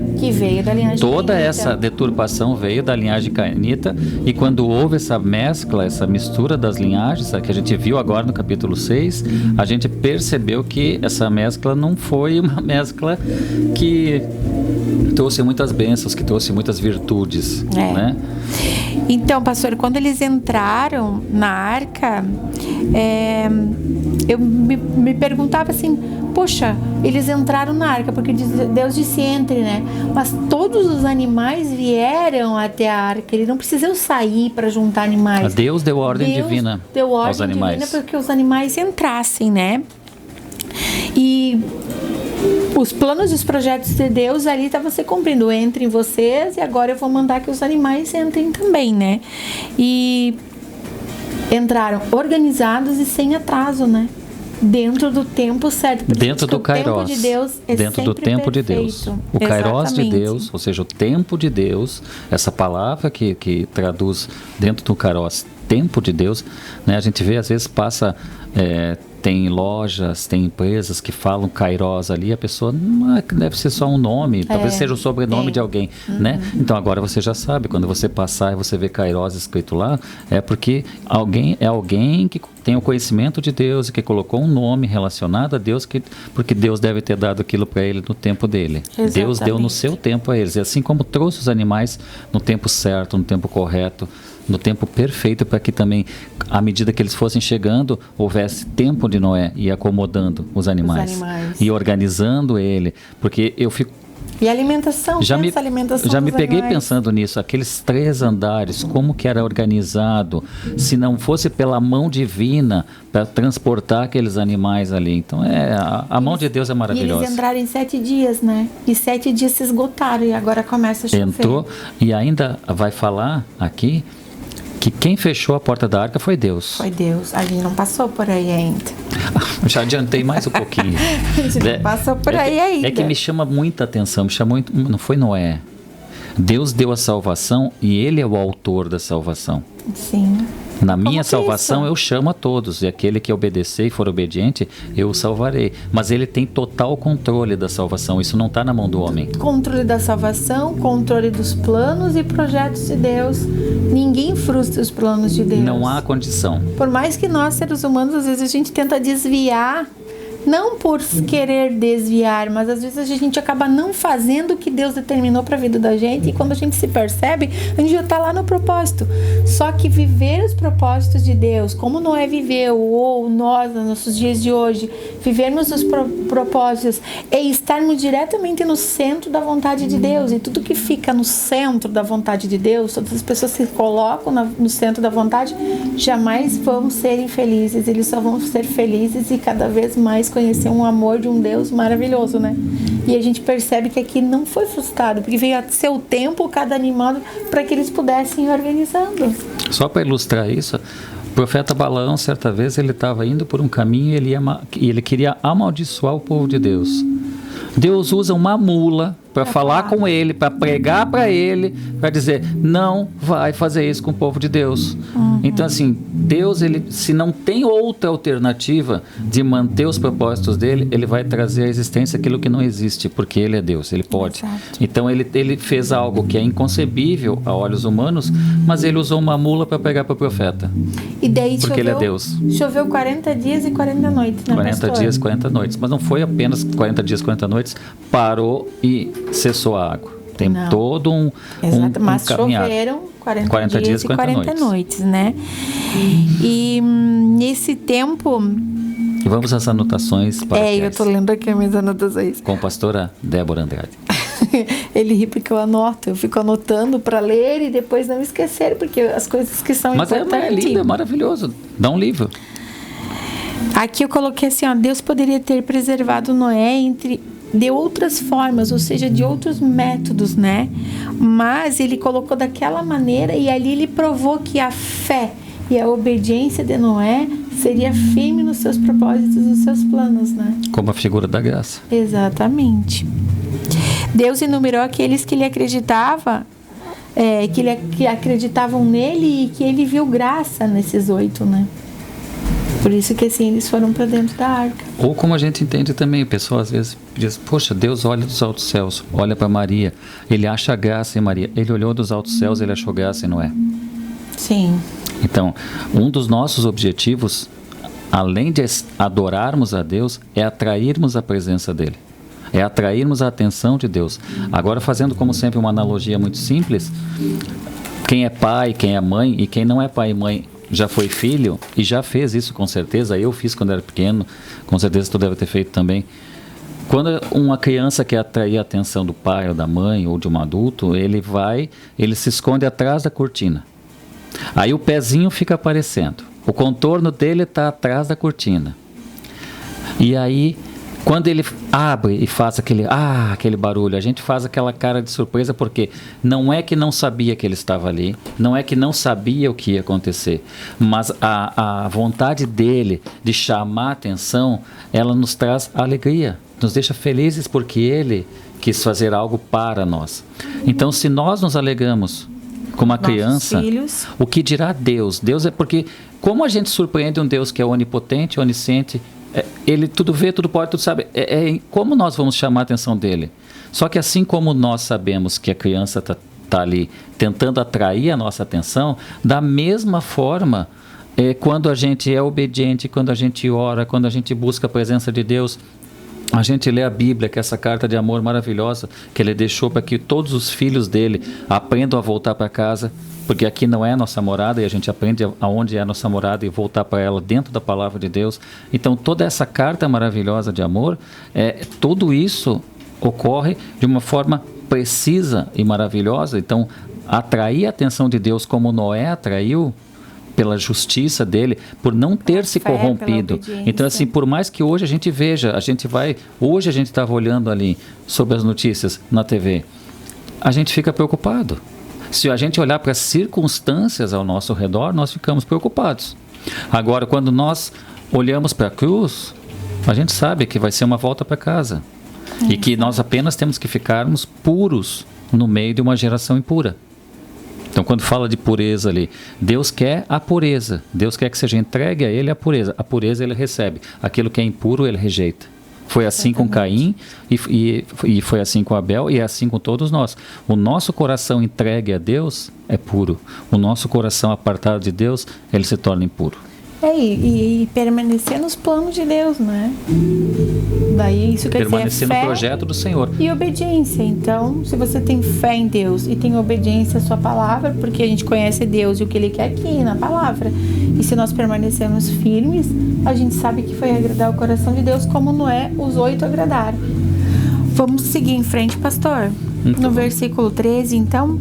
Toda essa deturpação veio da linhagem cainita, e quando houve essa mescla, essa mistura das linhagens, que a gente viu agora no capítulo 6, a gente percebeu que essa mescla não foi uma mescla que trouxe muitas bênçãos, que trouxe muitas virtudes, né? Então, pastor, quando eles entraram na arca, eu me perguntava assim, poxa, eles entraram na arca, porque Deus disse entre, né? Mas todos os animais vieram até a arca, ele não precisou sair para juntar animais. Deus deu ordem divina aos animais. Para que os animais entrassem, né? E os planos e os projetos de Deus ali estavam se cumprindo, entrem vocês, e agora eu vou mandar que os animais entrem também, né? E entraram organizados e sem atraso, né? Dentro do tempo certo. Dentro do Kairos. Dentro do tempo de Deus. O Kairos de Deus, ou seja, o tempo de Deus, essa palavra que traduz dentro do Kairos, tempo de Deus, né? A gente vê, às vezes passa tem lojas, tem empresas que falam Kairos ali, a pessoa deve ser só um nome, talvez seja o sobrenome de alguém, né? Então agora você já sabe, quando você passar e você vê Kairos escrito lá, é porque alguém que tem o conhecimento de Deus e que colocou um nome relacionado a Deus, porque Deus deve ter dado aquilo para ele no tempo dele. Exatamente. Deus deu no seu tempo a eles, e assim como trouxe os animais no tempo certo, no tempo correto, no tempo perfeito, para que também, à medida que eles fossem chegando, houvesse tempo de Noé ir acomodando os animais. E organizando ele, porque eu fico... E alimentação, alimentação já me peguei animais. pensando nisso, aqueles 3 andares, como que era organizado, se não fosse pela mão divina para transportar aqueles animais ali. Então a mão de Deus é maravilhosa. E eles entraram em 7 dias, né? E 7 dias se esgotaram e agora começa a chover. Entrou e ainda vai falar aqui que quem fechou a porta da arca foi Deus. Foi Deus. A gente não passou por aí ainda. Já adiantei mais um pouquinho. A gente não passou por aí ainda. É que me chama muita atenção, não foi Noé. Deus deu a salvação e Ele é o autor da salvação. Sim. Na minha Como salvação isso? eu chamo a todos, e aquele que obedecer e for obediente, eu o salvarei. Mas ele tem total controle da salvação, isso não está na mão do homem. Controle da salvação, controle dos planos e projetos de Deus. Ninguém frustra os planos de Deus. Não há condição. Por mais que nós, seres humanos, às vezes a gente tenta desviar, não por querer desviar, mas às vezes a gente acaba não fazendo o que Deus determinou para a vida da gente, e quando a gente se percebe, a gente já está lá no propósito. Só que viver os propósitos de Deus, como Noé viveu, ou nós, nos nossos dias de hoje, vivermos os propósitos é estarmos diretamente no centro da vontade de Deus, e tudo que fica no centro da vontade de Deus, todas as pessoas que se colocam no centro da vontade, jamais vão ser infelizes, eles só vão ser felizes e cada vez mais conhecer um amor de um Deus maravilhoso, né? E a gente percebe que aqui não foi frustrado, porque veio a seu tempo cada animal para que eles pudessem ir organizando. Só para ilustrar isso, o profeta Balaão, certa vez, ele estava indo por um caminho e ele queria amaldiçoar o povo de Deus. Deus usa uma mula para falar com ele, para pregar para ele, para dizer, não vai fazer isso com o povo de Deus. Então, assim, Deus, ele, se não tem outra alternativa de manter os propósitos dele, ele vai trazer à existência aquilo que não existe, porque ele é Deus, ele pode. Exato. Então, ele fez algo que é inconcebível a olhos humanos, mas ele usou uma mula para pregar para o profeta. E daí porque ele é Deus. Choveu 40 dias e 40 noites, né, 40 pastor? dias, 40 noites. Mas não foi apenas 40 dias, 40 noites, parou e cessou a água. Tem todo um mas caminhar. Choveram 40 dias e 40 noites, né? E nesse tempo... E vamos às anotações para eu tô lendo aqui as minhas anotações. com a pastora Débora Andrade. Ele ri porque eu fico anotando para ler e depois não esquecer, porque as coisas que são Mas importantes... é lindo, é maravilhoso. Dá um livro. Aqui eu coloquei assim, ó, Deus poderia ter preservado Noé de outras formas, ou seja, de outros métodos, né? Mas ele colocou daquela maneira e ali ele provou que a fé e a obediência de Noé seria firme nos seus propósitos e nos seus planos, né? Como a figura da graça. Exatamente. Deus enumerou aqueles que lhe acreditavam, que acreditavam nele e que ele viu graça nesses 8, né? Por isso que assim eles foram para dentro da arca. Ou como a gente entende também, o pessoal às vezes diz, poxa, Deus olha dos altos céus, olha para Maria, ele acha graça em Maria. Ele olhou dos altos céus, ele achou graça em Noé. Sim. Então, um dos nossos objetivos, além de adorarmos a Deus, é atrairmos a presença dele. É atrairmos a atenção de Deus. Agora, fazendo como sempre uma analogia muito simples, quem é pai, quem é mãe e quem não é pai e mãe já foi filho e já fez isso com certeza. Eu fiz quando era pequeno, com certeza tu deve ter feito também. Quando uma criança quer atrair a atenção do pai ou da mãe ou de um adulto, ele se esconde atrás da cortina. Aí o pezinho fica aparecendo. O contorno dele está atrás da cortina. E aí, quando ele abre e faz aquele barulho, a gente faz aquela cara de surpresa, porque não é que não sabia que ele estava ali, não é que não sabia o que ia acontecer, mas a vontade dele de chamar a atenção, ela nos traz alegria, nos deixa felizes porque ele quis fazer algo para nós. Então, se nós nos alegramos com uma criança, o que dirá Deus? Deus é porque, como a gente surpreende um Deus que é onipotente, onisciente Ele tudo vê, tudo pode, tudo sabe. Como nós vamos chamar a atenção dele? Só que assim como nós sabemos que a criança está ali tentando atrair a nossa atenção, da mesma forma, quando a gente é obediente, quando a gente ora, quando a gente busca a presença de Deus, a gente lê a Bíblia, que é essa carta de amor maravilhosa que ele deixou para que todos os filhos dele aprendam a voltar para casa, porque aqui não é a nossa morada e a gente aprende aonde é a nossa morada e voltar para ela dentro da palavra de Deus. Então toda essa carta maravilhosa de amor, tudo isso ocorre de uma forma precisa e maravilhosa. Então atrair a atenção de Deus como Noé atraiu, pela justiça dele, por não ter se corrompido. Então, assim, por mais que hoje a gente veja, hoje a gente estava olhando ali sobre as notícias na TV, a gente fica preocupado. Se a gente olhar para as circunstâncias ao nosso redor, nós ficamos preocupados. Agora, quando nós olhamos para a cruz, a gente sabe que vai ser uma volta para casa. E que nós apenas temos que ficarmos puros no meio de uma geração impura. Então, quando fala de pureza ali, Deus quer a pureza. Deus quer que seja entregue a Ele a pureza. A pureza Ele recebe. Aquilo que é impuro, Ele rejeita. Foi assim com Caim e foi assim com Abel e é assim com todos nós. O nosso coração entregue a Deus é puro. O nosso coração apartado de Deus, ele se torna impuro. E permanecer nos planos de Deus, né? Daí isso quer dizer permanecer fé no projeto do Senhor. E obediência. Então, se você tem fé em Deus e tem obediência à sua palavra, porque a gente conhece Deus e o que Ele quer aqui na palavra, e se nós permanecermos firmes, a gente sabe que foi agradar o coração de Deus, como Noé os 8 agradaram. Vamos seguir em frente, pastor. No versículo 13, então.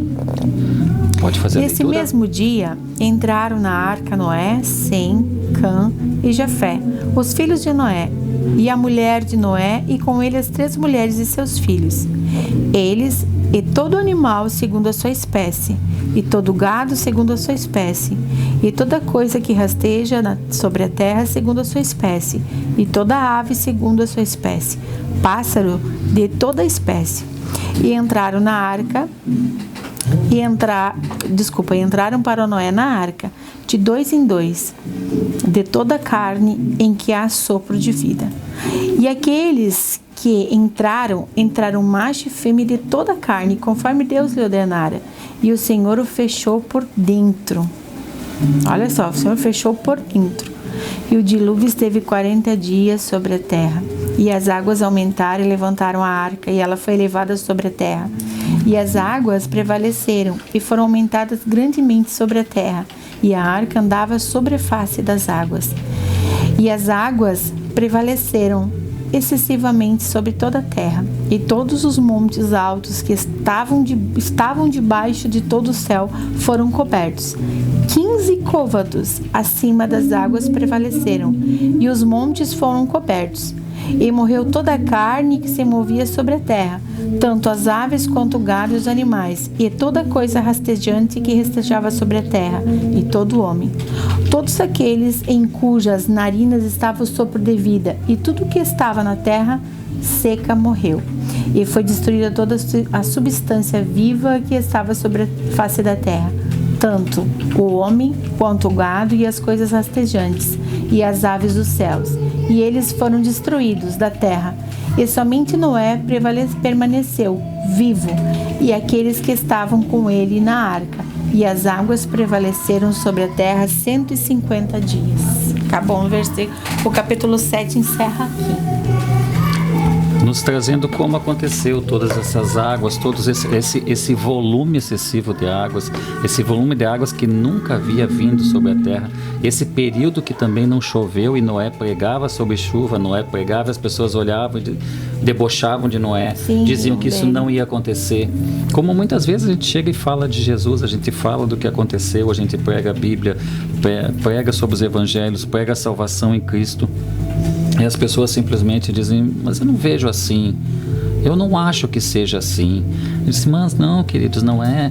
Pode fazer a Nesse leitura. mesmo dia, entraram na arca Noé, Sem, Cã e Jafé, os filhos de Noé, e a mulher de Noé, e com ele as 3 mulheres e seus filhos. Eles e todo animal segundo a sua espécie, e todo gado segundo a sua espécie, e toda coisa que rasteja sobre a terra segundo a sua espécie, e toda ave segundo a sua espécie, pássaro de toda a espécie. E entraram na arca, entraram para Noé na arca, de 2 em 2, de toda a carne em que há sopro de vida. E aqueles que entraram macho e fêmea de toda a carne, conforme Deus lhe ordenara. E o Senhor o fechou por dentro. Olha só, o Senhor fechou por dentro. E o dilúvio esteve 40 dias sobre a terra. E as águas aumentaram e levantaram a arca, e ela foi levada sobre a terra. E as águas prevaleceram, e foram aumentadas grandemente sobre a terra. E a arca andava sobre a face das águas. E as águas prevaleceram excessivamente sobre toda a terra. E todos os montes altos que estavam debaixo de todo o céu foram cobertos. 15 côvados acima das águas prevaleceram, e os montes foram cobertos. E morreu toda a carne que se movia sobre a terra, tanto as aves quanto o gado e os animais, e toda coisa rastejante que rastejava sobre a terra, e todo homem. Todos aqueles em cujas narinas estava o sopro de vida, e tudo que estava na terra seca morreu. E foi destruída toda a substância viva que estava sobre a face da terra, tanto o homem quanto o gado e as coisas rastejantes, e as aves dos céus. E eles foram destruídos da terra. E somente Noé permaneceu vivo, e aqueles que estavam com ele na arca. E as águas prevaleceram sobre a terra 150 dias. Acabou no versículo. O capítulo 7 encerra aqui. Nos trazendo como aconteceu todas essas águas, todo esse volume excessivo de águas, esse volume de águas que nunca havia vindo sobre a terra, esse período que também não choveu e Noé pregava sobre chuva, Noé pregava, as pessoas olhavam e debochavam de Noé, diziam que isso não ia acontecer. Como muitas vezes a gente chega e fala de Jesus, a gente fala do que aconteceu, a gente prega a Bíblia, prega sobre os evangelhos, prega a salvação em Cristo. E as pessoas simplesmente dizem, mas eu não vejo assim, eu não acho que seja assim. Eu disse, mas não, queridos, não é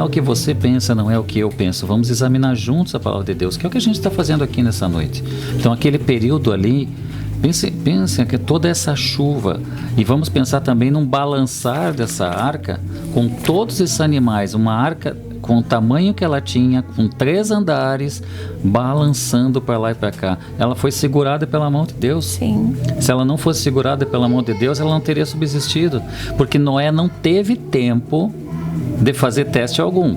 o que você pensa, não é o que eu penso. Vamos examinar juntos a palavra de Deus, que é o que a gente está fazendo aqui nessa noite. Então, aquele período ali, pense que toda essa chuva, e vamos pensar também num balançar dessa arca, com todos esses animais, uma arca com o tamanho que ela tinha, com 3 andares, balançando para lá e para cá. Ela foi segurada pela mão de Deus. Sim. Se ela não fosse segurada pela mão de Deus, ela não teria subsistido, porque Noé não teve tempo de fazer teste algum.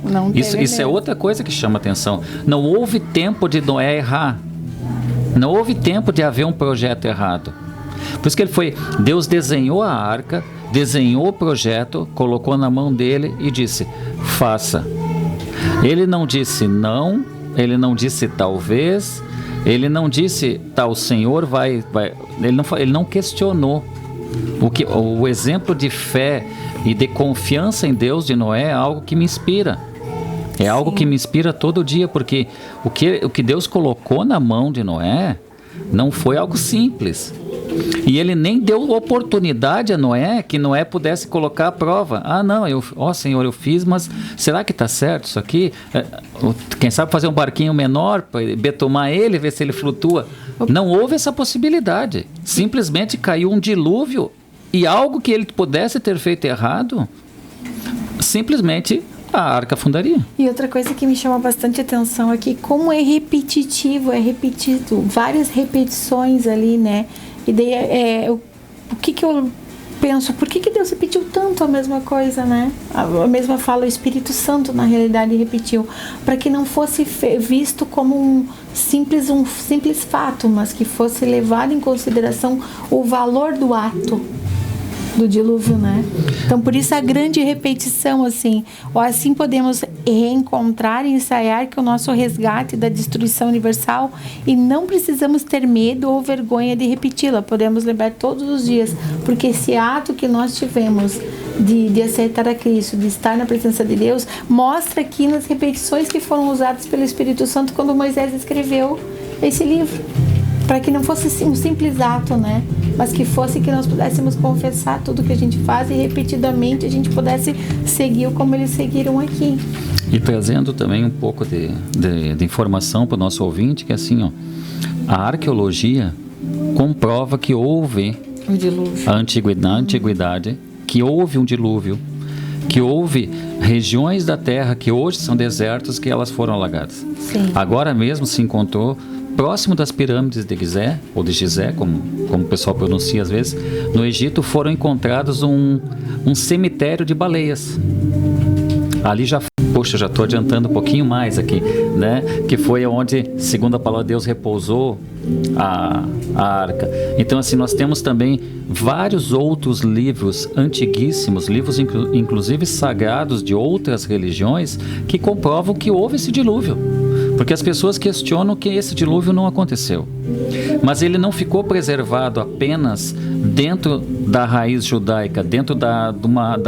Não teve Isso é outra coisa que chama atenção. Não houve tempo de Noé errar. Não houve tempo de haver um projeto errado. Por isso que Deus desenhou a arca, desenhou o projeto, colocou na mão dele e disse: faça. Ele não disse não, ele não disse talvez, ele não disse o Senhor vai. Ele não questionou. O exemplo de fé e de confiança em Deus de Noé é algo que me inspira. É algo que me inspira todo dia, porque o que Deus colocou na mão de Noé não foi algo simples. E ele nem deu oportunidade a Noé, que Noé pudesse colocar a prova. Senhor, eu fiz, mas será que está certo isso aqui? Quem sabe fazer um barquinho menor, para betumar ele, ver se ele flutua. Não houve essa possibilidade. Simplesmente caiu um dilúvio e algo que ele pudesse ter feito errado, simplesmente a arca afundaria. E outra coisa que me chama bastante atenção aqui, como é repetitivo, é repetido, várias repetições ali, né? E daí, o que eu penso, por que Deus repetiu tanto a mesma coisa, né? A mesma fala, o Espírito Santo, na realidade, repetiu, para que não fosse visto como um simples fato, mas que fosse levado em consideração o valor do ato do dilúvio, né? Então, por isso a grande repetição, assim podemos reencontrar e ensaiar que o nosso resgate da destruição universal, e não precisamos ter medo ou vergonha de repeti-la, podemos lembrar todos os dias, porque esse ato que nós tivemos de aceitar a Cristo, de estar na presença de Deus, mostra aqui nas repetições que foram usadas pelo Espírito Santo quando Moisés escreveu esse livro, para que não fosse um simples ato, né? Mas que fosse que nós pudéssemos confessar tudo que a gente faz e repetidamente a gente pudesse seguir como eles seguiram aqui. E trazendo também um pouco de informação para o nosso ouvinte, que é assim, a arqueologia comprova que houve um dilúvio. Na antiguidade, que houve um dilúvio, que houve regiões da terra que hoje são desertos, que elas foram alagadas. Sim. Agora mesmo se encontrou próximo das pirâmides de Gizé, ou de Gizé, como o pessoal pronuncia às vezes, no Egito, foram encontrados um cemitério de baleias. Ali já estou adiantando um pouquinho mais aqui, né? Que foi onde, segundo a palavra de Deus, repousou a arca. Então, assim, nós temos também vários outros livros antiguíssimos, livros inclusive sagrados de outras religiões, que comprovam que houve esse dilúvio. Porque as pessoas questionam que esse dilúvio não aconteceu. Mas ele não ficou preservado apenas dentro da raiz judaica, dentro da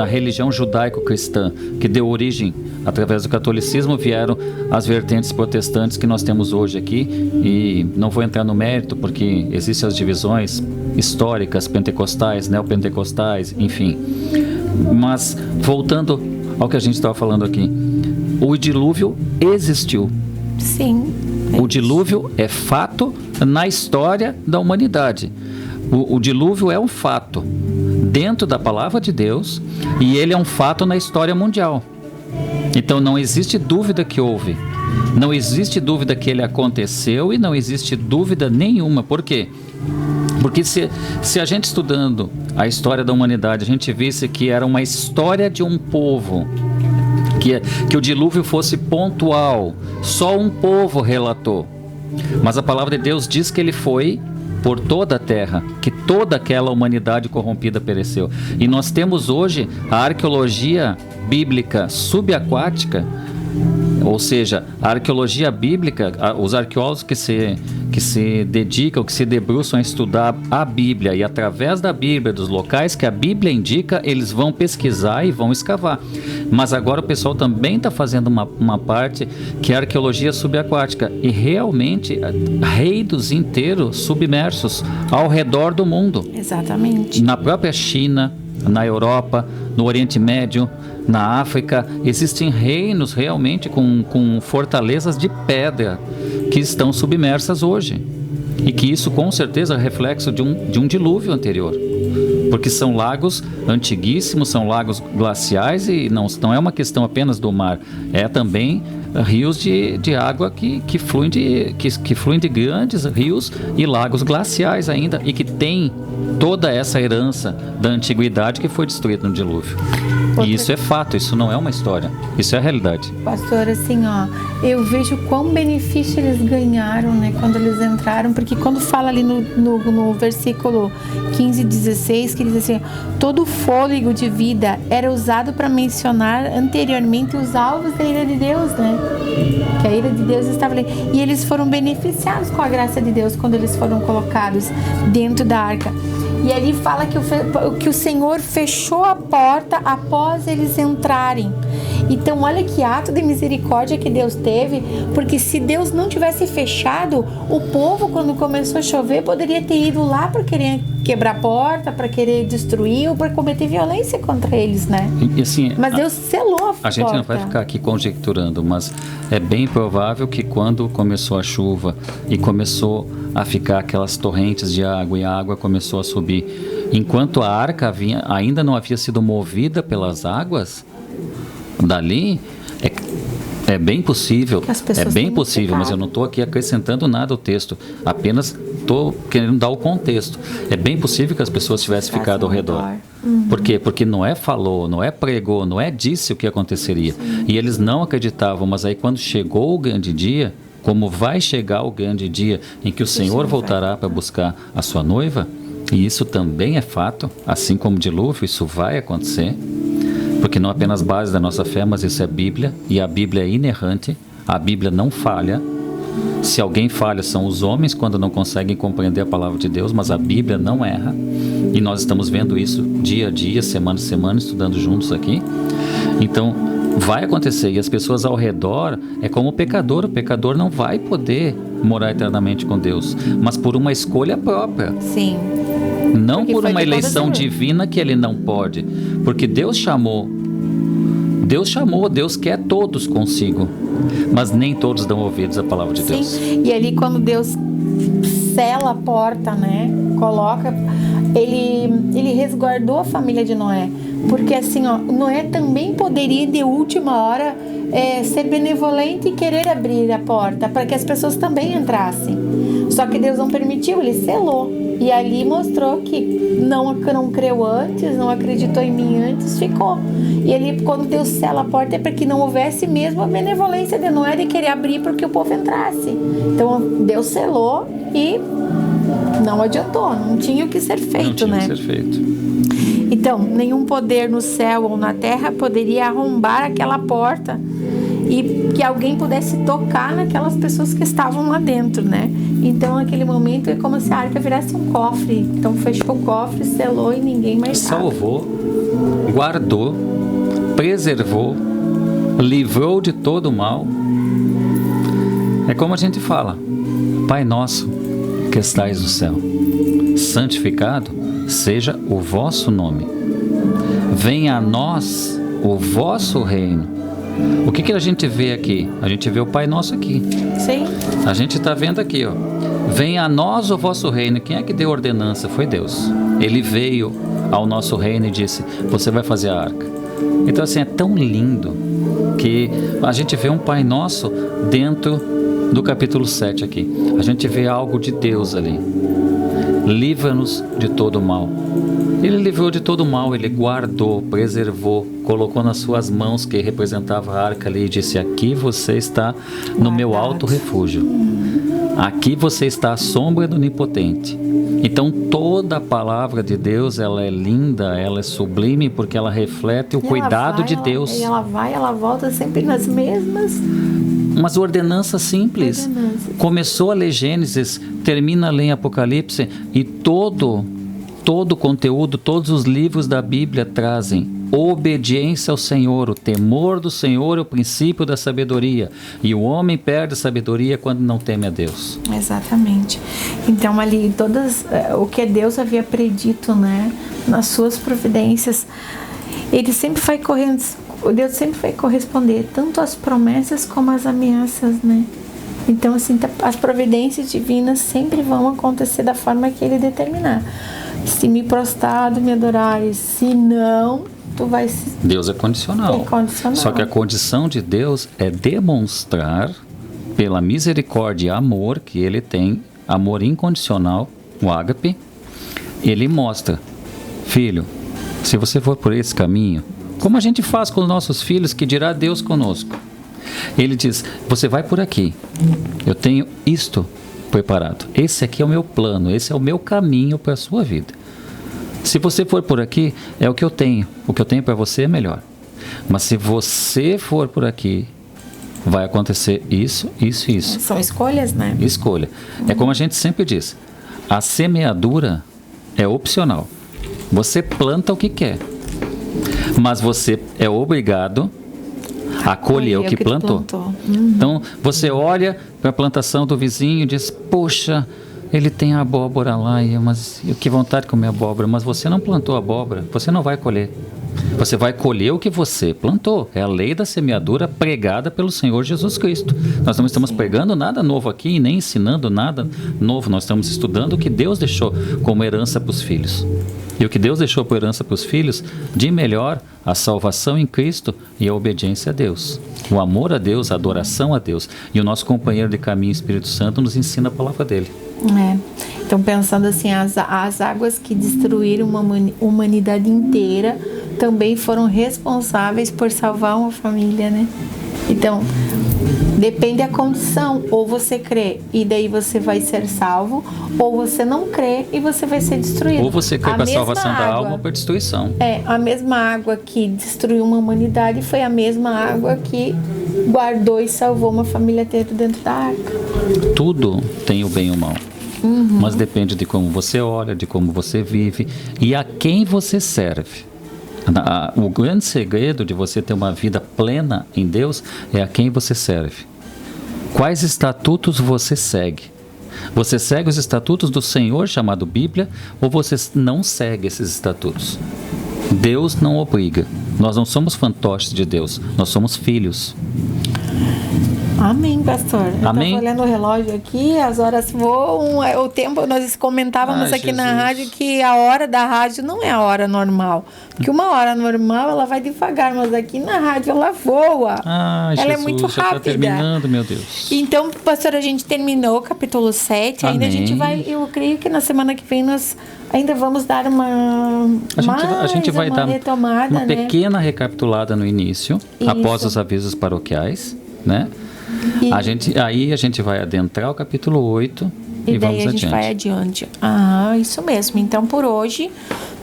religião judaico-cristã, que deu origem, através do catolicismo, vieram as vertentes protestantes que nós temos hoje aqui. E não vou entrar no mérito, porque existem as divisões históricas, pentecostais, neopentecostais, enfim. Mas, voltando ao que a gente estava falando aqui, o dilúvio existiu. Sim. O dilúvio é fato na história da humanidade. O dilúvio é um fato dentro da palavra de Deus, e ele é um fato na história mundial. Então não existe dúvida que houve. Não existe dúvida que ele aconteceu, e não existe dúvida nenhuma. Por quê? Porque se a gente, estudando a história da humanidade, a gente visse que era uma história de um povo, que o dilúvio fosse pontual, só um povo relatou. Mas a palavra de Deus diz que ele foi por toda a terra, que toda aquela humanidade corrompida pereceu. E nós temos hoje a arqueologia bíblica subaquática, ou seja, a arqueologia bíblica, os arqueólogos que se dedicam, que se debruçam a estudar a Bíblia, e através da Bíblia, dos locais que a Bíblia indica, eles vão pesquisar e vão escavar. Mas agora o pessoal também está fazendo uma parte que é a arqueologia subaquática, e realmente reinos inteiros submersos ao redor do mundo. Exatamente. Na própria China, na Europa, no Oriente Médio, na África, existem reinos realmente com fortalezas de pedra que estão submersas hoje. E que isso com certeza é reflexo de um dilúvio anterior. Porque são lagos antiguíssimos, são lagos glaciais e não é uma questão apenas do mar, é também rios de água que fluem de grandes rios e lagos glaciais ainda, e que tem toda essa herança da antiguidade que foi destruída no dilúvio. E isso é fato, isso não é uma história, isso é a realidade. Pastor, assim, eu vejo quão benefício eles ganharam, né, quando eles entraram, porque quando fala ali no versículo 15 e 16, que diz assim: todo o fôlego de vida era usado para mencionar anteriormente os alvos da ira de Deus, né? Que a ira de Deus estava ali. E eles foram beneficiados com a graça de Deus quando eles foram colocados dentro da arca. E ali fala que o Senhor fechou a porta após eles entrarem. Então olha que ato de misericórdia que Deus teve, porque se Deus não tivesse fechado, o povo, quando começou a chover, poderia ter ido lá para querer quebrar a porta, para querer destruir ou para cometer violência contra eles, né? E assim, mas Deus selou a porta. A gente não vai ficar aqui conjecturando, mas é bem provável que quando começou a chuva e começou a ficar aquelas torrentes de água e a água começou a subir, enquanto a arca ainda não havia sido movida pelas águas dali, é bem possível, mas eu não estou aqui acrescentando nada ao texto, apenas estou querendo dar o contexto. É bem possível que as pessoas tivessem ficado ao redor. Por quê? Porque Noé falou, Noé pregou, Noé disse o que aconteceria. Sim. E eles não acreditavam, mas aí quando chegou o grande dia, como vai chegar o grande dia em que o Senhor voltará para buscar a sua noiva, e isso também é fato, assim como o dilúvio, isso vai acontecer, porque não apenas base da nossa fé, mas isso é Bíblia, e a Bíblia é inerrante, a Bíblia não falha. Se alguém falha, são os homens quando não conseguem compreender a palavra de Deus, mas a Bíblia não erra, e nós estamos vendo isso dia a dia, semana a semana, estudando juntos aqui. Então, vai acontecer, e as pessoas ao redor, é como o pecador não vai poder morar eternamente com Deus, mas por uma escolha própria. Sim. Não porque por uma eleição divina que ele não pode, porque Deus chamou, Deus quer todos consigo, mas nem todos dão ouvidos à palavra de Deus. Sim, e ali quando Deus sela a porta, né, coloca, ele resguardou a família de Noé, porque assim, Noé também poderia de última hora ser benevolente e querer abrir a porta para que as pessoas também entrassem, só que Deus não permitiu, ele selou. E ali mostrou que não creu antes, não acreditou em mim antes, ficou. E ali, quando Deus sela a porta, é para que não houvesse mesmo a benevolência de Noé de querer abrir para que o povo entrasse. Então, Deus selou e não adiantou, não tinha o que ser feito, né? Não tinha o que ser feito. Então, nenhum poder no céu ou na terra poderia arrombar aquela porta e que alguém pudesse tocar naquelas pessoas que estavam lá dentro, né? Então, naquele momento, é como se a arca virasse um cofre. Então, fechou o cofre, selou e ninguém mais sabe. Salvou, guardou, preservou, livrou de todo o mal. É como a gente fala: Pai nosso que estais no céu, santificado seja o vosso nome. Venha a nós o vosso reino. O que a gente vê aqui? A gente vê o Pai Nosso aqui. Sim. A gente está vendo aqui, ó. Venha a nós o vosso reino. Quem é que deu ordenança? Foi Deus. Ele veio ao nosso reino e disse: você vai fazer a arca. Então assim, é tão lindo que a gente vê um Pai Nosso dentro do capítulo 7 aqui. A gente vê algo de Deus ali. Livra-nos de todo o mal. Ele livrou de todo o mal, ele guardou, preservou, colocou nas suas mãos, que representava a arca ali, e disse: aqui você está no meu alto refúgio. Aqui você está à sombra do Onipotente. Então toda a palavra de Deus, ela é linda, ela é sublime, porque ela reflete o cuidado de Deus. E ela volta sempre nas mesmas... Umas ordenanças simples. Começou a ler Gênesis, termina a ler Apocalipse, e todo o conteúdo, todos os livros da Bíblia trazem obediência ao Senhor. O temor do Senhor é o princípio da sabedoria, e o homem perde a sabedoria quando não teme a Deus. Exatamente. Então ali o que Deus havia predito, né, nas suas providências, ele sempre vai correndo. Deus sempre vai corresponder tanto às promessas como às ameaças, né? Então, assim, as providências divinas sempre vão acontecer da forma que Ele determinar. Se me prostrado, me adorares, se não, tu vai... Deus é condicional. É condicional. Só que a condição de Deus é demonstrar, pela misericórdia e amor que Ele tem, amor incondicional, o ágape, Ele mostra, filho, se você for por esse caminho, como a gente faz com os nossos filhos, que dirá Deus conosco. Ele diz, você vai por aqui, eu tenho isto preparado, esse aqui é o meu plano, esse é o meu caminho para a sua vida. Se você for por aqui, é o que eu tenho para você é melhor. Mas se você for por aqui, vai acontecer isso, isso e isso. São escolhas, né? Escolha. É como a gente sempre diz, a semeadura é opcional. Você planta o que quer, mas você é obrigado a colher o que plantou. Então, você olha para a plantação do vizinho e diz, poxa, ele tem a abóbora lá, mas que vontade de comer abóbora, mas você não plantou abóbora, você não vai colher. Você vai colher o que você plantou. É a lei da semeadura pregada pelo Senhor Jesus Cristo. Nós não estamos pregando nada novo aqui e nem ensinando nada novo. Nós estamos estudando o que Deus deixou como herança para os filhos. E o que Deus deixou por herança para os filhos, de melhor, a salvação em Cristo e a obediência a Deus. O amor a Deus, a adoração a Deus. E o nosso companheiro de caminho, Espírito Santo, nos ensina a palavra dele. Então, pensando assim, as águas que destruíram uma humanidade inteira também foram responsáveis por salvar uma família, né? Então, depende da condição. Ou você crê e daí você vai ser salvo, ou você não crê e você vai ser destruído. Ou você crê para a salvação da alma ou para a destruição. A mesma água que destruiu uma humanidade foi a mesma água que guardou e salvou uma família inteira dentro da arca. Tudo tem o bem e o mal. Mas depende de como você olha, de como você vive e a quem você serve. O grande segredo de você ter uma vida plena em Deus é a quem você serve. Quais estatutos você segue? Você segue os estatutos do Senhor, chamado Bíblia, ou você não segue esses estatutos? Deus não obriga. Nós não somos fantoches de Deus, nós somos filhos. Amém, pastor. Amém. Eu estava olhando o relógio aqui, as horas voam, o tempo, nós comentávamos aqui na rádio que a hora da rádio não é a hora normal. Porque uma hora normal, ela vai devagar, mas aqui na rádio ela voa. Ela Jesus, é muito rápida. Já está terminando, meu Deus. Então, pastor, a gente terminou o capítulo 7, ainda Amém. a gente vai, eu creio que na semana que vem nós ainda vamos dar uma retomada, uma pequena recapitulada no início, após os avisos paroquiais, né? Aí a gente vai adentrar o capítulo 8 e vamos adiante. A gente vai adiante. Isso mesmo. Então, por hoje,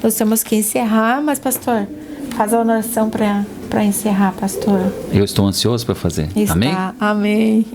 nós temos que encerrar, mas, pastor, faz a oração para encerrar, pastor. Eu estou ansioso para fazer. Amém? Amém.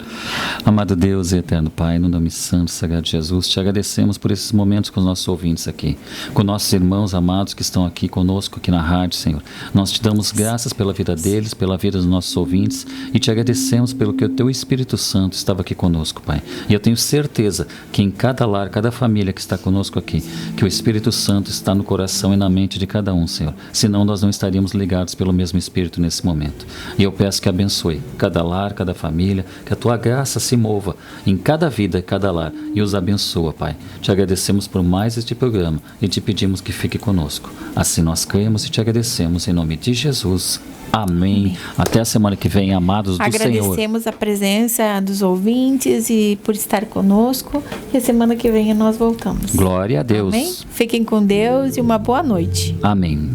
Amado Deus e eterno Pai, no nome santo e sagrado de Jesus, te agradecemos por esses momentos com os nossos ouvintes aqui, com nossos irmãos amados que estão aqui conosco, aqui na rádio, Senhor. Nós te damos graças pela vida deles, pela vida dos nossos ouvintes e te agradecemos pelo que o teu Espírito Santo estava aqui conosco, Pai. E eu tenho certeza que em cada lar, cada família que está conosco aqui, que o Espírito Santo está no coração e na mente de cada um, Senhor. Senão nós não estaríamos ligados pelo mesmo Espírito nesse momento. E eu peço que abençoe cada lar, cada família, que a tua graça se mova em cada vida, cada lar e os abençoa, Pai. Te agradecemos por mais este programa e te pedimos que fique conosco. Assim nós cremos e te agradecemos em nome de Jesus. Amém. Até a semana que vem, amados do Senhor. Agradecemos a presença dos ouvintes e por estar conosco. E a semana que vem nós voltamos. Glória a Deus. Amém? Fiquem com Deus e uma boa noite. Amém.